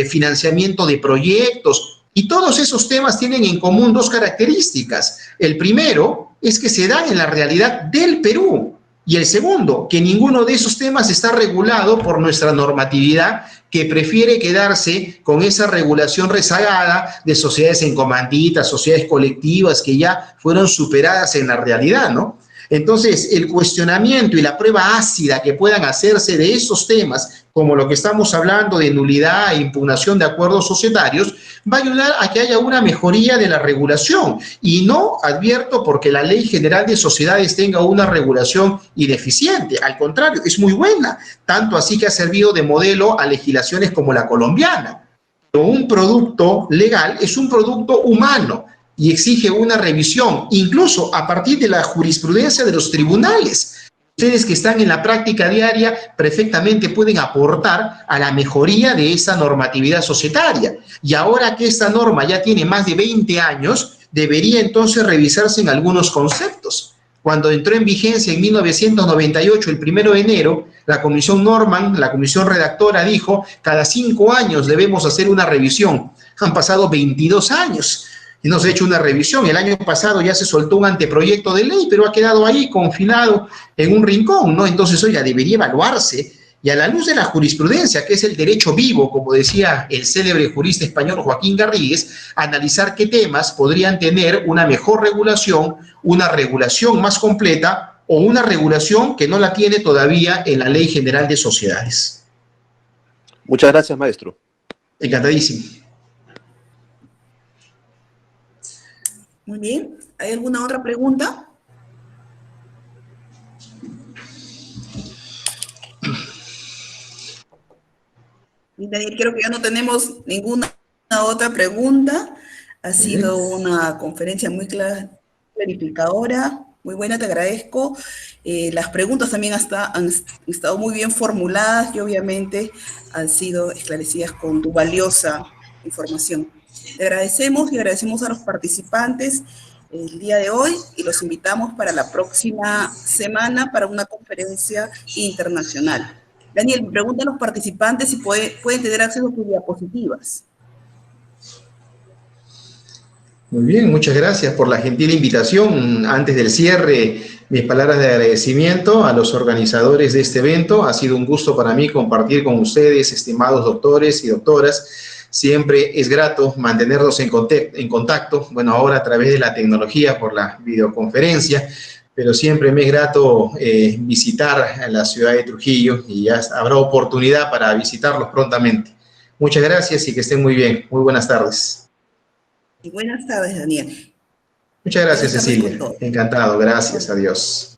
Speaker 1: financiamiento de proyectos. Y todos esos temas tienen en común dos características. El primero es que se dan en la realidad del Perú. Y el segundo, que ninguno de esos temas está regulado por nuestra normatividad, que prefiere quedarse con esa regulación rezagada de sociedades en comandita, sociedades colectivas que ya fueron superadas en la realidad, ¿no? Entonces, el cuestionamiento y la prueba ácida que puedan hacerse de esos temas, como lo que estamos hablando de nulidad e impugnación de acuerdos societarios, va a ayudar a que haya una mejoría de la regulación. Y no advierto porque la Ley General de Sociedades tenga una regulación ineficiente. Al contrario, es muy buena, tanto así que ha servido de modelo a legislaciones como la colombiana. Pero un producto legal es un producto humano y exige una revisión, incluso a partir de la jurisprudencia de los tribunales. Ustedes que están en la práctica diaria perfectamente pueden aportar a la mejoría de esa normatividad societaria. Y ahora que esta norma ya tiene más de 20 años, debería entonces revisarse en algunos conceptos. Cuando entró en vigencia en 1998, el 1 de enero, la Comisión Norman, la comisión redactora, dijo, cada 5 años debemos hacer una revisión. Han pasado 22 años. Y no se ha hecho una revisión. El año pasado ya se soltó un anteproyecto de ley, pero ha quedado ahí confinado en un rincón, ¿no? Entonces, oiga, debería evaluarse y a la luz de la jurisprudencia, que es el derecho vivo, como decía el célebre jurista español Joaquín Garrigues, analizar qué temas podrían tener una mejor regulación, una regulación más completa o una regulación que no la tiene todavía en la Ley General de Sociedades.
Speaker 7: Muchas gracias, maestro.
Speaker 1: Encantadísimo.
Speaker 2: Muy bien. ¿Hay alguna otra pregunta? Y Daniel, creo que ya no tenemos ninguna otra pregunta. Ha sido una conferencia muy clarificadora, muy buena, te agradezco. Las preguntas también han estado muy bien formuladas y obviamente han sido esclarecidas con tu valiosa información. Te agradecemos y agradecemos a los participantes el día de hoy y los invitamos para la próxima semana para una conferencia internacional. Daniel, pregunta a los participantes si pueden tener acceso a tus diapositivas.
Speaker 1: Muy bien, muchas gracias por la gentil invitación. Antes del cierre, mis palabras de agradecimiento a los organizadores de este evento. Ha sido un gusto para mí compartir con ustedes, estimados doctores y doctoras. Siempre es grato mantenernos en contacto, bueno, ahora a través de la tecnología por la videoconferencia, pero siempre me es grato visitar a la ciudad de Trujillo y ya habrá oportunidad para visitarlos prontamente. Muchas gracias y que estén muy bien. Muy buenas tardes.
Speaker 2: Y buenas tardes, Daniel.
Speaker 1: Muchas gracias,
Speaker 2: Buenas tardes
Speaker 1: Cecilia.
Speaker 2: con todos.
Speaker 1: Encantado. Gracias. Adiós.